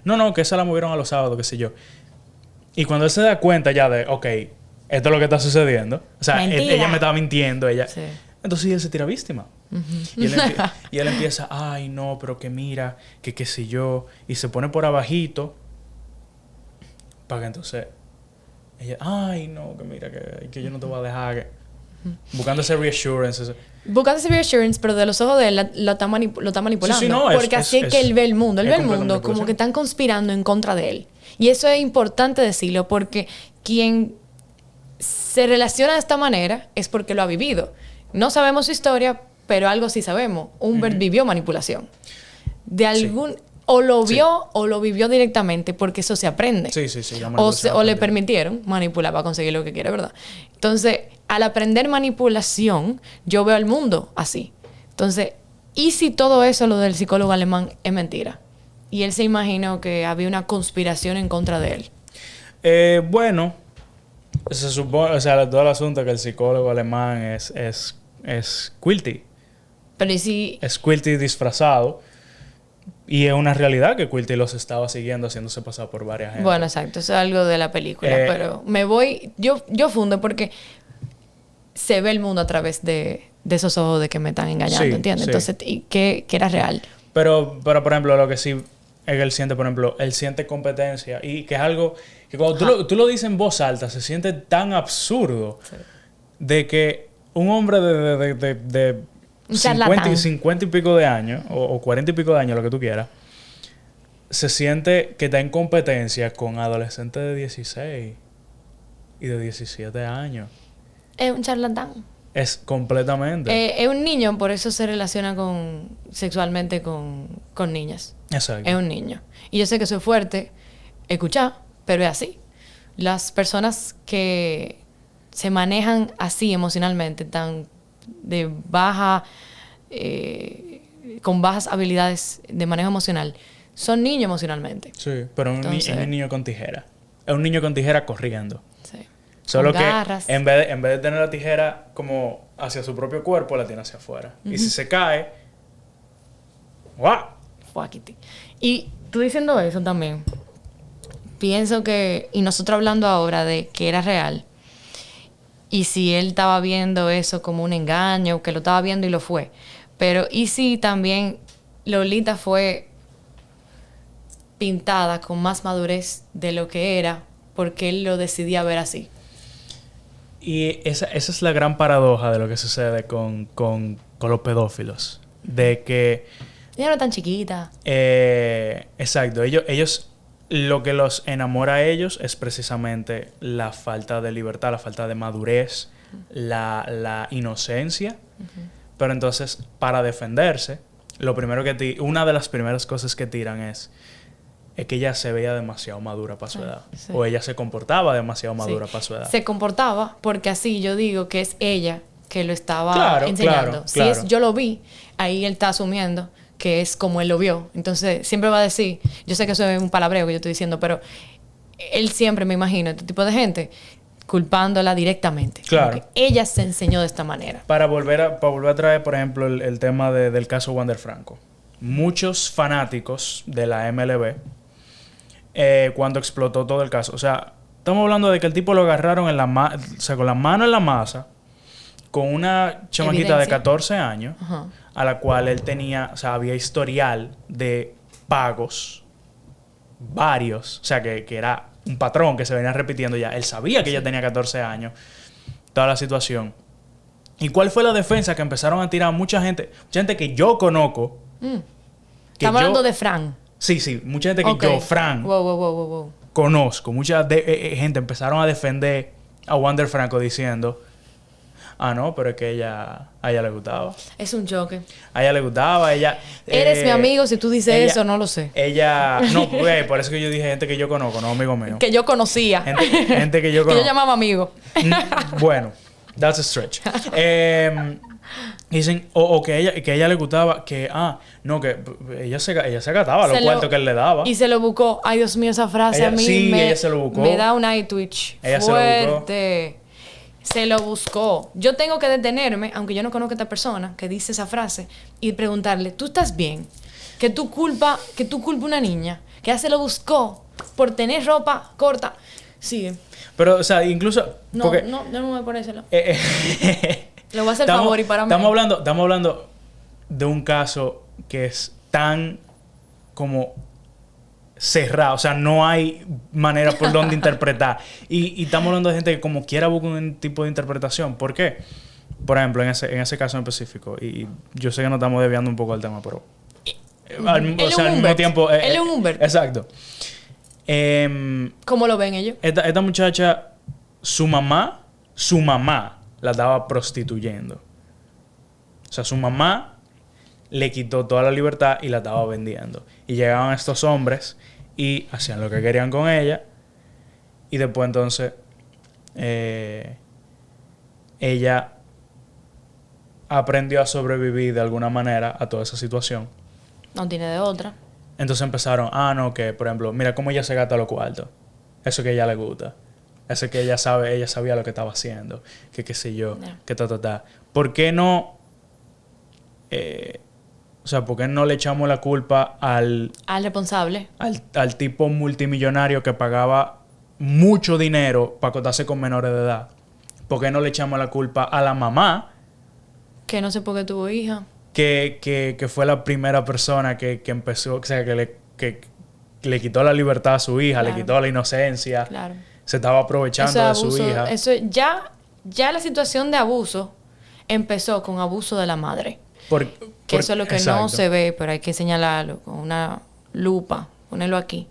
No, que esa la movieron a los sábados, qué sé yo. Y cuando él se da cuenta ya de, ok, esto es lo que está sucediendo. O sea, ella me estaba mintiendo, ella. Sí. Entonces él se tira víctima. Y él empieza, ay, no, pero que mira, que qué sé yo. Y se pone por abajito. Para que entonces... Ella, ay, no, que mira, que yo no te voy a dejar. Buscando ese reassurance. Buscando ese reassurance, pero de los ojos de él lo está manipulando. Sí, no, porque así es que él ve el mundo. Él ve el mundo como que están conspirando en contra de él. Y eso es importante decirlo porque quien se relaciona de esta manera es porque lo ha vivido. No sabemos su historia, pero algo sí sabemos. Humbert vivió manipulación. De algún... Sí. O lo vio o lo vivió directamente, porque eso se aprende. Sí. O le permitieron manipular para conseguir lo que quiere, ¿verdad? Entonces, al aprender manipulación, yo veo el mundo así. Entonces, ¿y si todo eso, lo del psicólogo alemán, es mentira? Y él se imaginó que había una conspiración en contra de él. Bueno, se supone, o sea, todo el asunto que el psicólogo alemán es Quilty. Pero ¿y si...? Es Quilty disfrazado. Y es una realidad que Quilty los estaba siguiendo, haciéndose pasar por varias gente. Bueno, exacto. Eso es algo de la película. Pero me voy... Yo fundo porque se ve el mundo a través de esos ojos de que me están engañando, ¿entiendes? Sí. Entonces, ¿y qué era real? Pero, por ejemplo, lo que sí es que él siente, por ejemplo, él siente competencia. Y que es algo que cuando tú lo dices en voz alta, se siente tan absurdo de que un hombre de 50 y pico de años, o 40 y pico de años, lo que tú quieras, se siente que está en competencia con adolescentes de 16 y de 17 años. Es un charlatán. Es completamente. Es un niño, por eso se relaciona sexualmente con niñas. Exacto. Es un niño. Y yo sé que soy fuerte, escuchar, pero es así. Las personas que se manejan así emocionalmente, tan de con bajas habilidades de manejo emocional, son niños emocionalmente. Sí, pero es un niño con tijera. Es un niño con tijera corriendo. Sí. Solo con que garras. en vez de tener la tijera como hacia su propio cuerpo, la tiene hacia afuera. Y si se cae, ¡guau! Fuaquiti. Y tú diciendo eso también, pienso que, y nosotros hablando ahora de que era real, y si él estaba viendo eso como un engaño, que lo estaba viendo y lo fue. Pero ¿y si también Lolita fue pintada con más madurez de lo que era porque él lo decidía ver así? Y esa es la gran paradoja de lo que sucede con los pedófilos. De que... Ella no es tan chiquita. Exacto. Ellos lo que los enamora a ellos es precisamente la falta de libertad, la falta de madurez, la inocencia. Pero entonces, para defenderse, una de las primeras cosas que tiran es que ella se veía demasiado madura para su edad. Sí. O ella se comportaba demasiado madura para su edad. Se comportaba porque así yo digo que es ella que lo estaba enseñando. Claro. Yo lo vi, ahí él está asumiendo que es como él lo vio. Entonces, siempre va a decir, yo sé que eso es un palabreo que yo estoy diciendo, pero él siempre, me imagino, este tipo de gente, culpándola directamente. Claro. Ella se enseñó de esta manera. Para volver a traer, por ejemplo, el tema del caso Wander Franco. Muchos fanáticos de la MLB, cuando explotó todo el caso, o sea, estamos hablando de que el tipo lo agarraron con la mano en la masa, con una chamaquita de 14 años, a la cual él tenía, o sea, había historial de pagos varios, o sea, que era un patrón que se venía repitiendo ya. Él sabía que ella tenía 14 años, toda la situación. ¿Y cuál fue la defensa que empezaron a tirar mucha gente que yo conozco? Estamos hablando de Fran. Sí, mucha gente que yo, Fran, conozco. Mucha gente empezaron a defender a Wander Franco diciendo... Ah, no, pero es que a ella le gustaba. Es un choque. A ella le gustaba, Eres mi amigo, si tú dices eso, no lo sé. No, por eso que yo dije gente que yo conozco, no amigo mío. Que yo conocía. Gente que yo conozco. Que yo llamaba amigo. Bueno, that's a stretch. Dicen, o que ella le gustaba, que ella se agataba los cuartos que él le daba. Y se lo buscó. Ay, Dios mío, esa frase a mí ella se lo buscó. Me da un eye twitch. Ella fuerte. Se lo buscó. Yo tengo que detenerme, aunque yo no conozco a esta persona que dice esa frase, y preguntarle, ¿tú estás bien? Que tú culpa a una niña, que ella se lo buscó por tener ropa corta. Sigue. Pero, o sea, incluso... No me voy a ponérselo. Le voy a hacer el favor y para mí. Estamos hablando de un caso que es tan como cerrado, o sea, no hay manera por donde interpretar. Y estamos hablando de gente que como quiera busca un tipo de interpretación. ¿Por qué? Por ejemplo, en ese caso en específico, y yo sé que nos estamos desviando un poco del tema, pero al mismo tiempo... Él es un Humbert. Exacto. ¿Cómo lo ven ellos? Esta muchacha, su mamá la estaba prostituyendo. O sea, su mamá le quitó toda la libertad y la estaba vendiendo. Y llegaban estos hombres y hacían lo que querían con ella. Y después entonces ella aprendió a sobrevivir de alguna manera a toda esa situación. No tiene de otra. Entonces empezaron, no, que por ejemplo, mira cómo ella se gasta los cuartos. Eso que a ella le gusta. Eso que ella sabía lo que estaba haciendo. Que qué sé yo, que ta. ¿Por qué no... o sea, ¿por qué no le echamos la culpa al responsable? Al tipo multimillonario que pagaba mucho dinero para acostarse con menores de edad. ¿Por qué no le echamos la culpa a la mamá? Que no sé por qué tuvo hija. Que fue la primera persona que empezó, o sea, que le quitó la libertad a su hija, le quitó la inocencia. Claro. Se estaba aprovechando de su hija. Eso ya la situación de abuso empezó con abuso de la madre. Que eso es lo que no se ve, pero hay que señalarlo con una lupa, ponerlo aquí.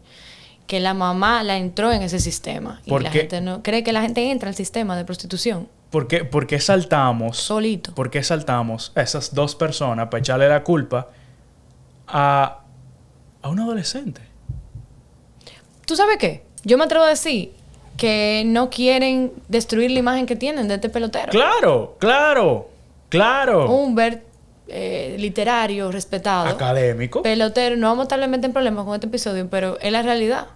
Que la mamá la entró en ese sistema. Y la gente no cree que la gente entra al sistema de prostitución. ¿Por qué saltamos? Solito. ¿Por qué saltamos a esas dos personas para echarle la culpa a un adolescente? ¿Tú sabes qué? Yo me atrevo a decir que no quieren destruir la imagen que tienen de este pelotero. ¡Claro! Humbert, literario, respetado. Académico. Pelotero. No vamos a estar en problemas con este episodio, pero es la realidad.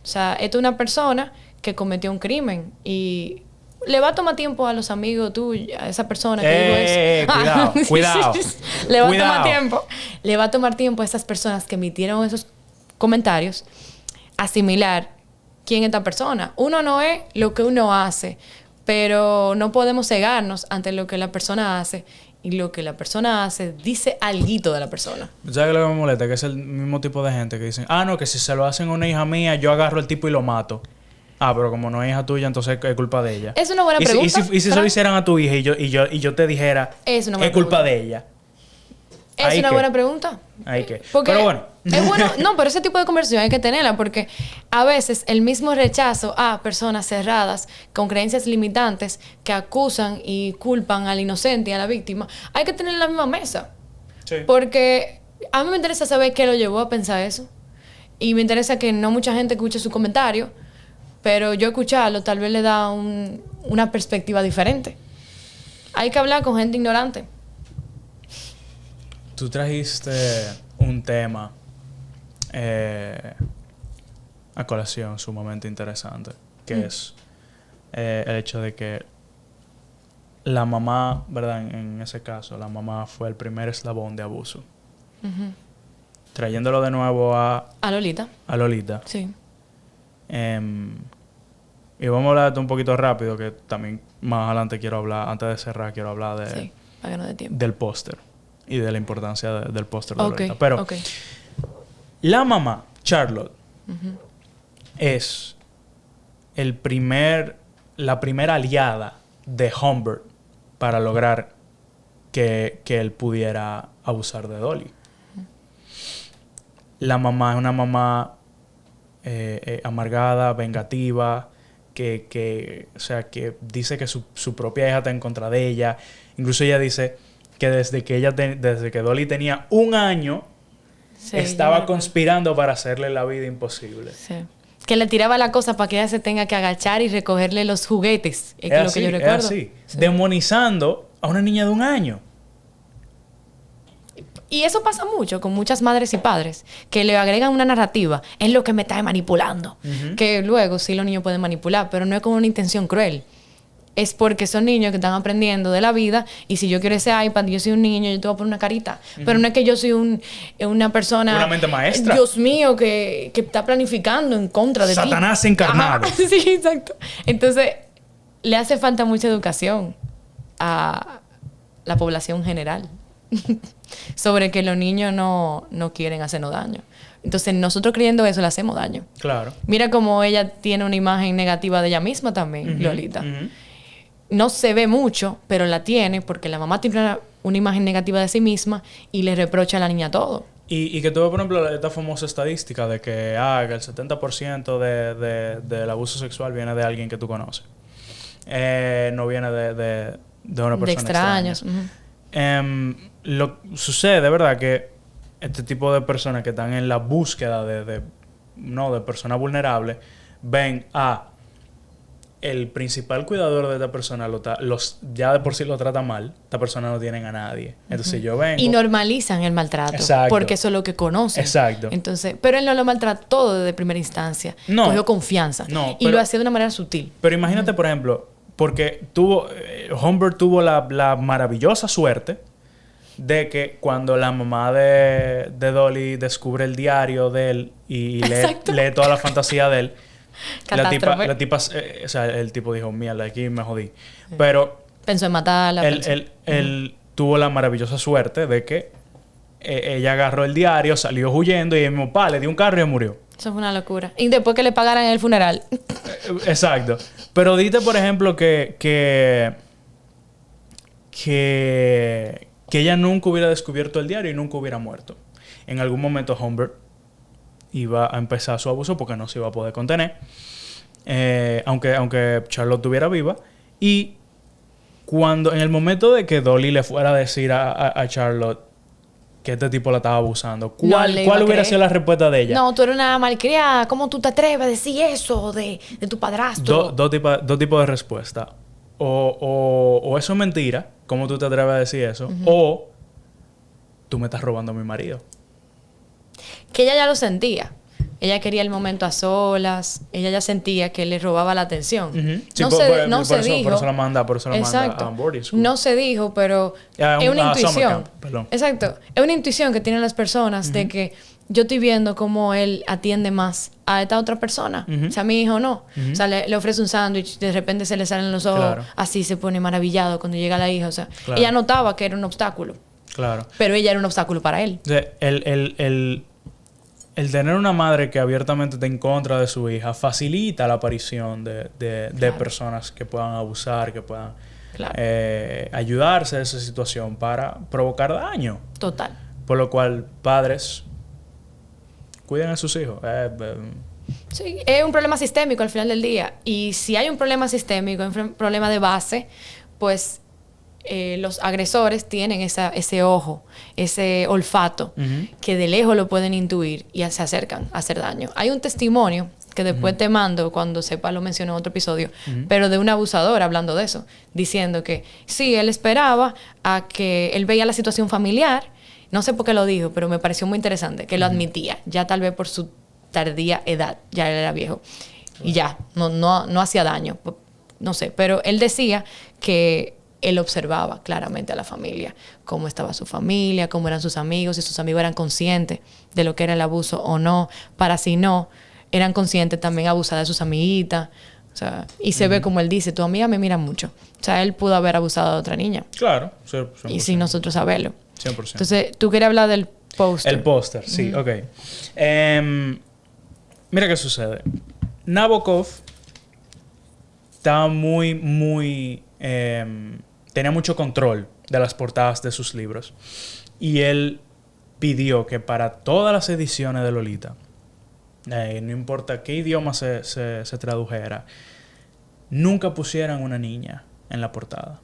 O sea, esto es una persona que cometió un crimen y le va a tomar tiempo a los amigos tuyos, a esa persona que dijo eso. Cuidado. Le va a tomar tiempo a esas personas que emitieron esos comentarios asimilar quién es esta persona. Uno no es lo que uno hace, pero no podemos cegarnos ante lo que la persona hace. Y lo que la persona hace dice alguito de la persona. ¿Sabes lo que me molesta? Que es el mismo tipo de gente que dicen, no, que si se lo hacen a una hija mía, yo agarro al tipo y lo mato. Pero como no es hija tuya, entonces es culpa de ella. Es una buena pregunta. ¿Y si se lo hicieran a tu hija y yo te dijera, es culpa de ella? Es una buena pregunta. Pero bueno. Es bueno, no, pero ese tipo de conversación hay que tenerla porque a veces el mismo rechazo a personas cerradas con creencias limitantes que acusan y culpan al inocente y a la víctima, hay que tener en la misma mesa. Sí. Porque a mí me interesa saber qué lo llevó a pensar eso. Y me interesa que no mucha gente escuche su comentario, pero yo escucharlo tal vez le da una perspectiva diferente. Hay que hablar con gente ignorante. Tú trajiste un tema a colación sumamente interesante, que es el hecho de que la mamá, ¿verdad? En ese caso, la mamá fue el primer eslabón de abuso. Trayéndolo de nuevo a Lolita. A Lolita. Sí. Y vamos a hablar de esto un poquito rápido, que también más adelante quiero hablar, antes de cerrar, quiero hablar de, sí, para que no dé tiempo, del póster y de la importancia del póster de Lolita. Pero la mamá, Charlotte, es la primera aliada de Humbert para lograr que él pudiera abusar de Dolly. La mamá es una mamá amargada, vengativa, que dice que su propia hija está en contra de ella. Incluso ella dice que desde que Dolly tenía 1 año, estaba conspirando para hacerle la vida imposible. Sí. Que le tiraba la cosa para que ella se tenga que agachar y recogerle los juguetes. Es lo que yo recuerdo. Es así. Sí. Demonizando a una niña de 1 año. Y eso pasa mucho con muchas madres y padres, que le agregan una narrativa, es lo que me está manipulando. Que luego sí los niños pueden manipular, pero no es con una intención cruel. Es porque son niños que están aprendiendo de la vida, y si yo quiero ese iPad, yo soy un niño, yo te voy a poner una carita. Pero no es que yo soy una persona... Una mente maestra. Dios mío, que está planificando en contra de ti. Satanás encarnado. Sí, exacto. Entonces, le hace falta mucha educación a la población general. sobre que los niños no quieren hacernos daño. Entonces, nosotros creyendo eso, le hacemos daño. Claro. Mira cómo ella tiene una imagen negativa de ella misma también, Lolita. No se ve mucho, pero la tiene porque la mamá tiene una imagen negativa de sí misma y le reprocha a la niña todo. Y que tuve, por ejemplo, esta famosa estadística de que el 70% del abuso sexual viene de alguien que tú conoces. No viene de una persona extraños. Sucede, ¿verdad? Que este tipo de personas que están en la búsqueda de personas vulnerables ven a el principal cuidador de esta persona ya de por sí lo trata mal. Esta persona no tienen a nadie. Entonces yo vengo... Y normalizan el maltrato. Exacto. Porque eso es lo que conocen. Exacto. Entonces, pero él no lo maltrató desde primera instancia. No. Cogió confianza. No, y lo hacía de una manera sutil. Pero imagínate, por ejemplo, porque Humbert tuvo la maravillosa suerte de que cuando la mamá de Dolly descubre el diario de él y lee toda la fantasía de él, la tipa, o sea, el tipo dijo, mierda, aquí me jodí. Pero pensó en matarla. Él tuvo la maravillosa suerte de que ella agarró el diario, salió huyendo y mi papá le dio un carro y murió. Eso fue una locura. Y después que le pagaran el funeral. Exacto. Pero dite, por ejemplo, que ella nunca hubiera descubierto el diario y nunca hubiera muerto. En algún momento Humbert iba a empezar su abuso porque no se iba a poder contener. Aunque Charlotte estuviera viva. Y en el momento de que Dolly le fuera a decir a Charlotte que este tipo la estaba abusando, ¿cuál hubiera sido la respuesta de ella? No, tú eres una malcriada. ¿Cómo tú te atreves a decir eso de tu padrastro? Dos tipos de respuesta. O eso es mentira, ¿cómo tú te atreves a decir eso? O tú me estás robando a mi marido. Que ella ya lo sentía. Ella quería el momento a solas. Ella ya sentía que le robaba la atención. Sí, no se dijo. Por eso la manda a boarding school. No se dijo, pero es una intuición. Exacto. Es una intuición que tienen las personas de que yo estoy viendo cómo él atiende más a esta otra persona. O sea, a mi hijo no. O sea, le ofrece un sándwich, de repente se le salen los ojos. Claro. Así se pone maravillado cuando llega la hija. O sea, ella notaba que era un obstáculo. Claro. Pero ella era un obstáculo para él. O sea, el tener una madre que abiertamente está en contra de su hija facilita la aparición de personas que puedan abusar, que puedan ayudarse a esa situación para provocar daño. Total. Por lo cual, padres, cuiden a sus hijos. Sí, es un problema sistémico al final del día. Y si hay un problema sistémico, un problema de base, pues los agresores tienen ese ojo, ese olfato, que de lejos lo pueden intuir y se acercan a hacer daño. Hay un testimonio que después te mando cuando sepa, lo mencioné en otro episodio, pero de un abusador hablando de eso, diciendo que sí, él esperaba a que él veía la situación familiar, no sé por qué lo dijo, pero me pareció muy interesante, que lo admitía, ya tal vez por su tardía edad, ya él era viejo, y ya, no hacía daño, no sé, pero él decía que él observaba claramente a la familia, cómo estaba su familia, cómo eran sus amigos, si sus amigos eran conscientes de lo que era el abuso o no, para si no, eran conscientes también abusar de sus amiguitas. O sea, y se ve como él dice, tu amiga me mira mucho. O sea, él pudo haber abusado de otra niña. Claro. 100%. Y sin nosotros saberlo. 100%. Entonces, tú querías hablar del póster. El póster, sí, ok. Mira qué sucede. Nabokov estaba muy... tenía mucho control de las portadas de sus libros. Y él pidió que para todas las ediciones de Lolita, no importa qué idioma se tradujera, nunca pusieran una niña en la portada.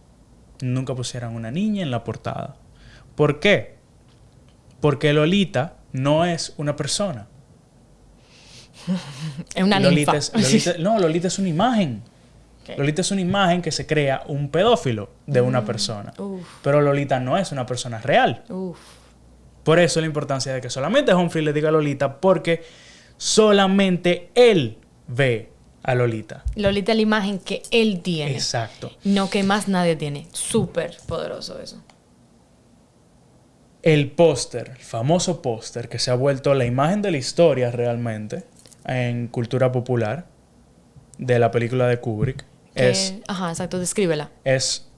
Nunca pusieran una niña en la portada. ¿Por qué? Porque Lolita no es una persona. Es una ninfa. Lolita es una imagen. Okay. Lolita es una imagen que se crea un pedófilo de una persona. Pero Lolita no es una persona real. Por eso la importancia de que solamente Humphrey le diga a Lolita, porque solamente él ve a Lolita. Lolita es la imagen que él tiene. Exacto. No que más nadie tiene. Súper poderoso eso. El póster, el famoso póster que se ha vuelto la imagen de la historia realmente en cultura popular de la película de Kubrick. Ajá, exacto, descríbela. Es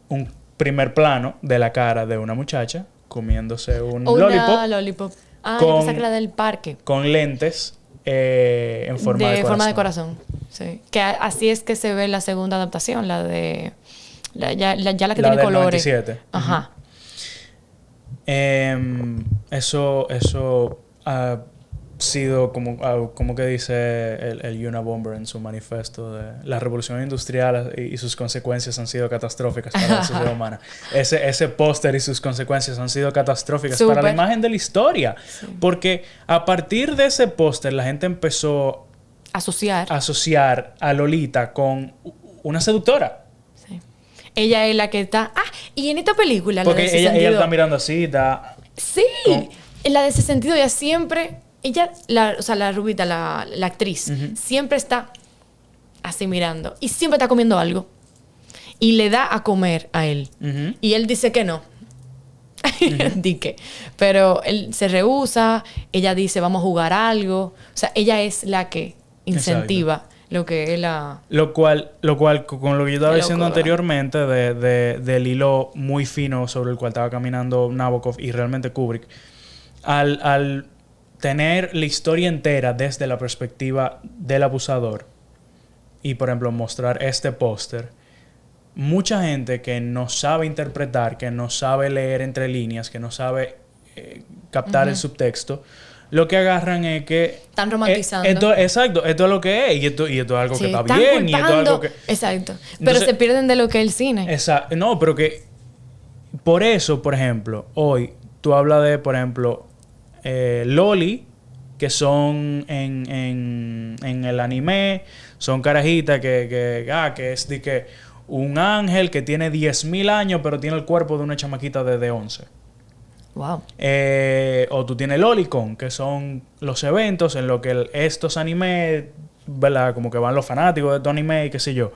un primer plano de la cara de una muchacha comiéndose un Una lollipop. Yo pensaba que era del parque. Con lentes en forma de corazón. Forma de corazón, sí. Que así es que se ve la segunda adaptación, la de... ya la que tiene del colores. 97. Ajá. Eso ha sido como que dice el Unabomber en su manifiesto de la revolución industrial y sus consecuencias han sido catastróficas para la sociedad humana. Ese póster y sus consecuencias han sido catastróficas para la imagen de la historia. Sí. Porque a partir de ese póster la gente empezó a asociar a Lolita con una seductora. Sí. Ella es la que está... y en esta película... Porque ella está mirando así, está... Sí, en la de ese sentido ella siempre... Ella, la rubita, la actriz, siempre está así mirando. Y siempre está comiendo algo. Y le da a comer a él. Y él dice que no. Dique. Pero él se rehúsa. Ella dice, vamos a jugar algo. O sea, ella es la que incentiva. Exacto. Lo que es la... Lo cual, con lo que yo estaba diciendo anteriormente del hilo muy fino sobre el cual estaba caminando Nabokov y realmente Kubrick, al tener la historia entera desde la perspectiva del abusador y, por ejemplo, mostrar este póster, mucha gente que no sabe interpretar, que no sabe leer entre líneas, que no sabe captar el subtexto, lo que agarran es que... Están romantizando. Exacto. Esto es lo que es. Y esto es algo que está bien. Y esto es algo que... Exacto. Pero entonces, se pierden de lo que es el cine. Exacto. No, pero que... Por eso, por ejemplo, hoy tú hablas de, por ejemplo, Loli, que son en el anime, son carajitas que es de que un ángel que tiene 10,000 años, pero tiene el cuerpo de una chamaquita de 11. Wow. O tú tienes Lolicon, que son los eventos en los que estos animes, ¿verdad? Como que van los fanáticos de estos animes y qué sé yo.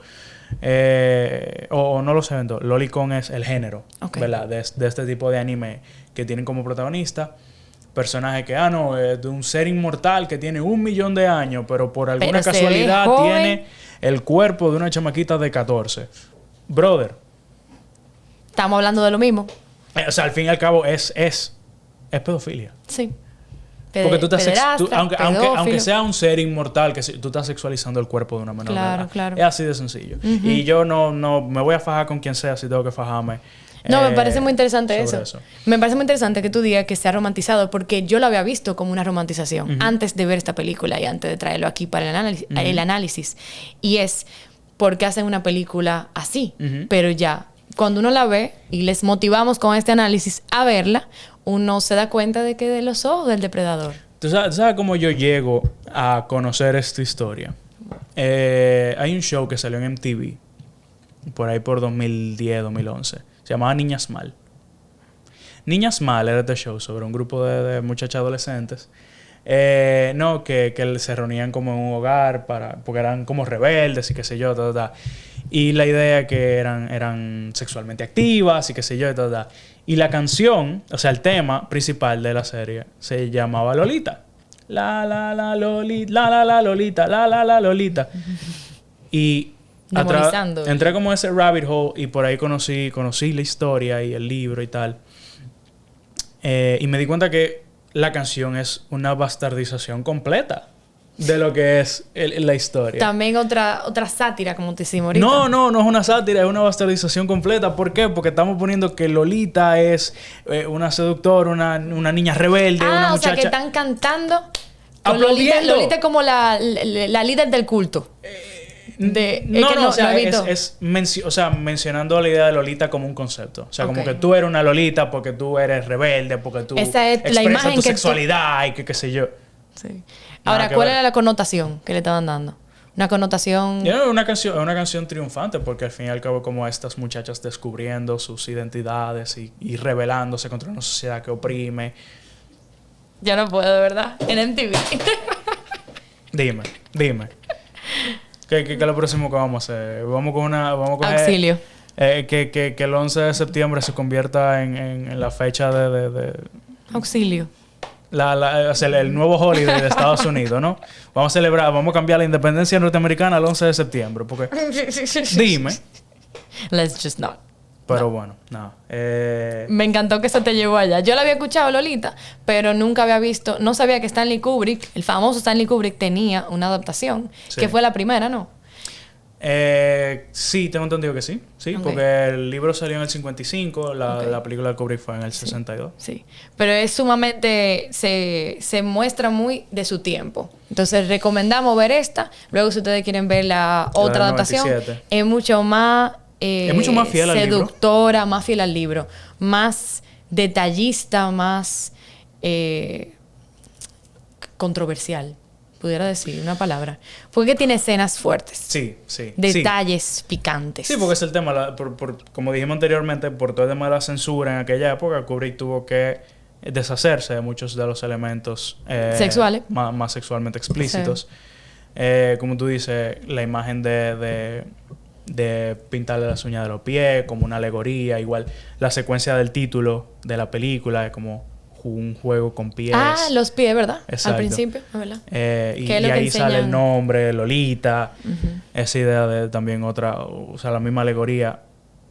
O no los eventos. Lolicon es el género, ¿verdad? De este tipo de anime que tienen como protagonista personaje que, es de un ser inmortal que tiene 1,000,000 de años, pero por alguna casualidad tiene el cuerpo de una chamaquita de 14. Brother. Estamos hablando de lo mismo. O sea, al fin y al cabo es pedofilia. Sí. Porque tú estás aunque sea un ser inmortal, que tú estás sexualizando el cuerpo de una menor de edad. Claro. Es así de sencillo. Y yo no me voy a fajar con quien sea si tengo que fajarme. No, me parece muy interesante eso. Me parece muy interesante que tú digas que se ha romantizado, porque yo lo había visto como una romantización antes de ver esta película y antes de traerlo aquí para el análisis. Y es porque hacen una película así. Pero ya, cuando uno la ve y les motivamos con este análisis a verla, uno se da cuenta de que de los ojos del depredador. ¿Tú sabes cómo yo llego a conocer esta historia? Hay un show que salió en MTV por ahí por 2010, 2011. Se llamaba Niñas Mal. Niñas Mal era este show sobre un grupo de muchachas adolescentes. Que se reunían como en un hogar porque eran como rebeldes y qué sé yo, Y la idea que eran sexualmente activas y qué sé yo, Y la canción, o sea, el tema principal de la serie se llamaba Lolita. La Lolita, la Lolita, la Lolita. Y entré como ese rabbit hole y por ahí conocí la historia y el libro y tal. Y me di cuenta que la canción es una bastardización completa de lo que es la historia. También otra sátira, como te decimos ahorita. No es una sátira, es una bastardización completa. ¿Por qué? Porque estamos poniendo que Lolita es una seductora, una niña rebelde, una muchacha... o sea, que están cantando con Lolita como la líder del culto. Mencionando la idea de Lolita como un concepto. O sea, como que tú eres una Lolita porque tú eres rebelde, porque tú expresas tu sexualidad y qué sé yo. Sí. Ahora, ¿cuál era la connotación que le estaban dando? Una connotación... Es una canción triunfante porque al fin y al cabo como estas muchachas descubriendo sus identidades y rebelándose contra una sociedad que oprime. Ya no puedo, de verdad. En MTV. Dime. ¿Qué es lo próximo que vamos a hacer? Vamos a Auxilio. Que el 11 de septiembre se convierta en la fecha de... Auxilio. El nuevo holiday de Estados Unidos, ¿no? Vamos a cambiar la independencia norteamericana al 11 de septiembre. Porque... Dime. Let's just not. Pero bueno, nada. Me encantó que se te llevó allá. Yo la había escuchado, Lolita, pero nunca había visto... No sabía que Stanley Kubrick, el famoso Stanley Kubrick, tenía una adaptación. Sí. Que fue la primera, ¿no? Sí, tengo entendido que sí. Sí, okay. Porque el libro salió en el 55, la película de Kubrick fue en el 62. Sí, pero es sumamente... Se muestra muy de su tiempo. Entonces, recomendamos ver esta. Luego, si ustedes quieren ver la otra adaptación, es mucho más... es mucho más fiel al libro. Seductora, más fiel al libro. Más detallista, más controversial. Pudiera decir una palabra. Porque tiene escenas fuertes. Sí, sí. Detalles picantes. Sí, porque es el tema, como dijimos anteriormente, por todo el tema de la censura en aquella época, Kubrick tuvo que deshacerse de muchos de los elementos sexuales. Más sexualmente explícitos. Sí. Como tú dices, la imagen de pintarle las uñas de los pies como una alegoría. Igual la secuencia del título de la película es como un juego con pies. Ah, los pies, ¿verdad? Exacto. Al principio, ¿verdad? Y ahí sale el nombre, Lolita. Esa idea de también otra, o sea, la misma alegoría.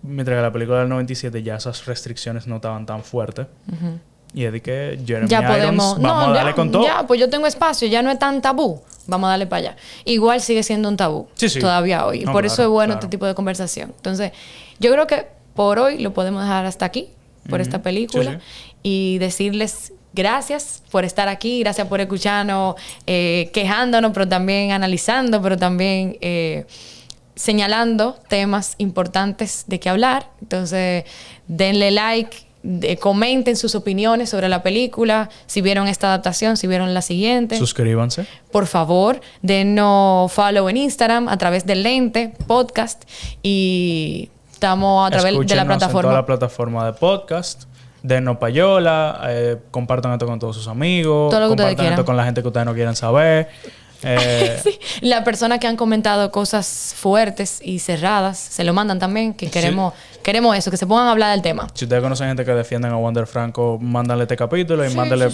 Mientras que la película del 97 ya esas restricciones no estaban tan fuertes. Y es de que Jeremy Irons, vamos a darle con todo. Ya, pues yo tengo espacio, ya no es tan tabú. Vamos a darle para allá. Igual sigue siendo un tabú todavía hoy. No, por eso es bueno este tipo de conversación. Entonces, yo creo que por hoy lo podemos dejar hasta aquí, por esta película. Y decirles gracias por estar aquí, gracias por escucharnos, quejándonos, pero también analizando, pero también señalando temas importantes de qué hablar. Entonces, denle like, comenten sus opiniones sobre la película, si vieron esta adaptación, si vieron la siguiente. Suscríbanse. Por favor, denos follow en Instagram a través del Lente Podcast y estamos a través de la plataforma. En toda la plataforma de podcast. Denos payola, compartan esto con todos sus amigos, compartan esto con la gente que ustedes no quieren saber. Sí. Las personas que han comentado cosas fuertes y cerradas, se lo mandan también, que queremos eso, que se pongan a hablar del tema. Si ustedes conocen gente que defienden a Wander Franco, mándale este capítulo y mándale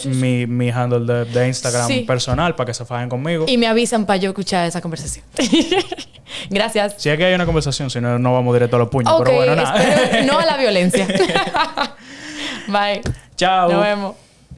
mi handle de Instagram personal para que se fajen conmigo. Y me avisan para yo escuchar esa conversación. Gracias. Si es que hay una conversación, si no, no vamos directo a los puños. Okay, pero bueno, nada. No a la violencia. Bye. Chao. Nos vemos.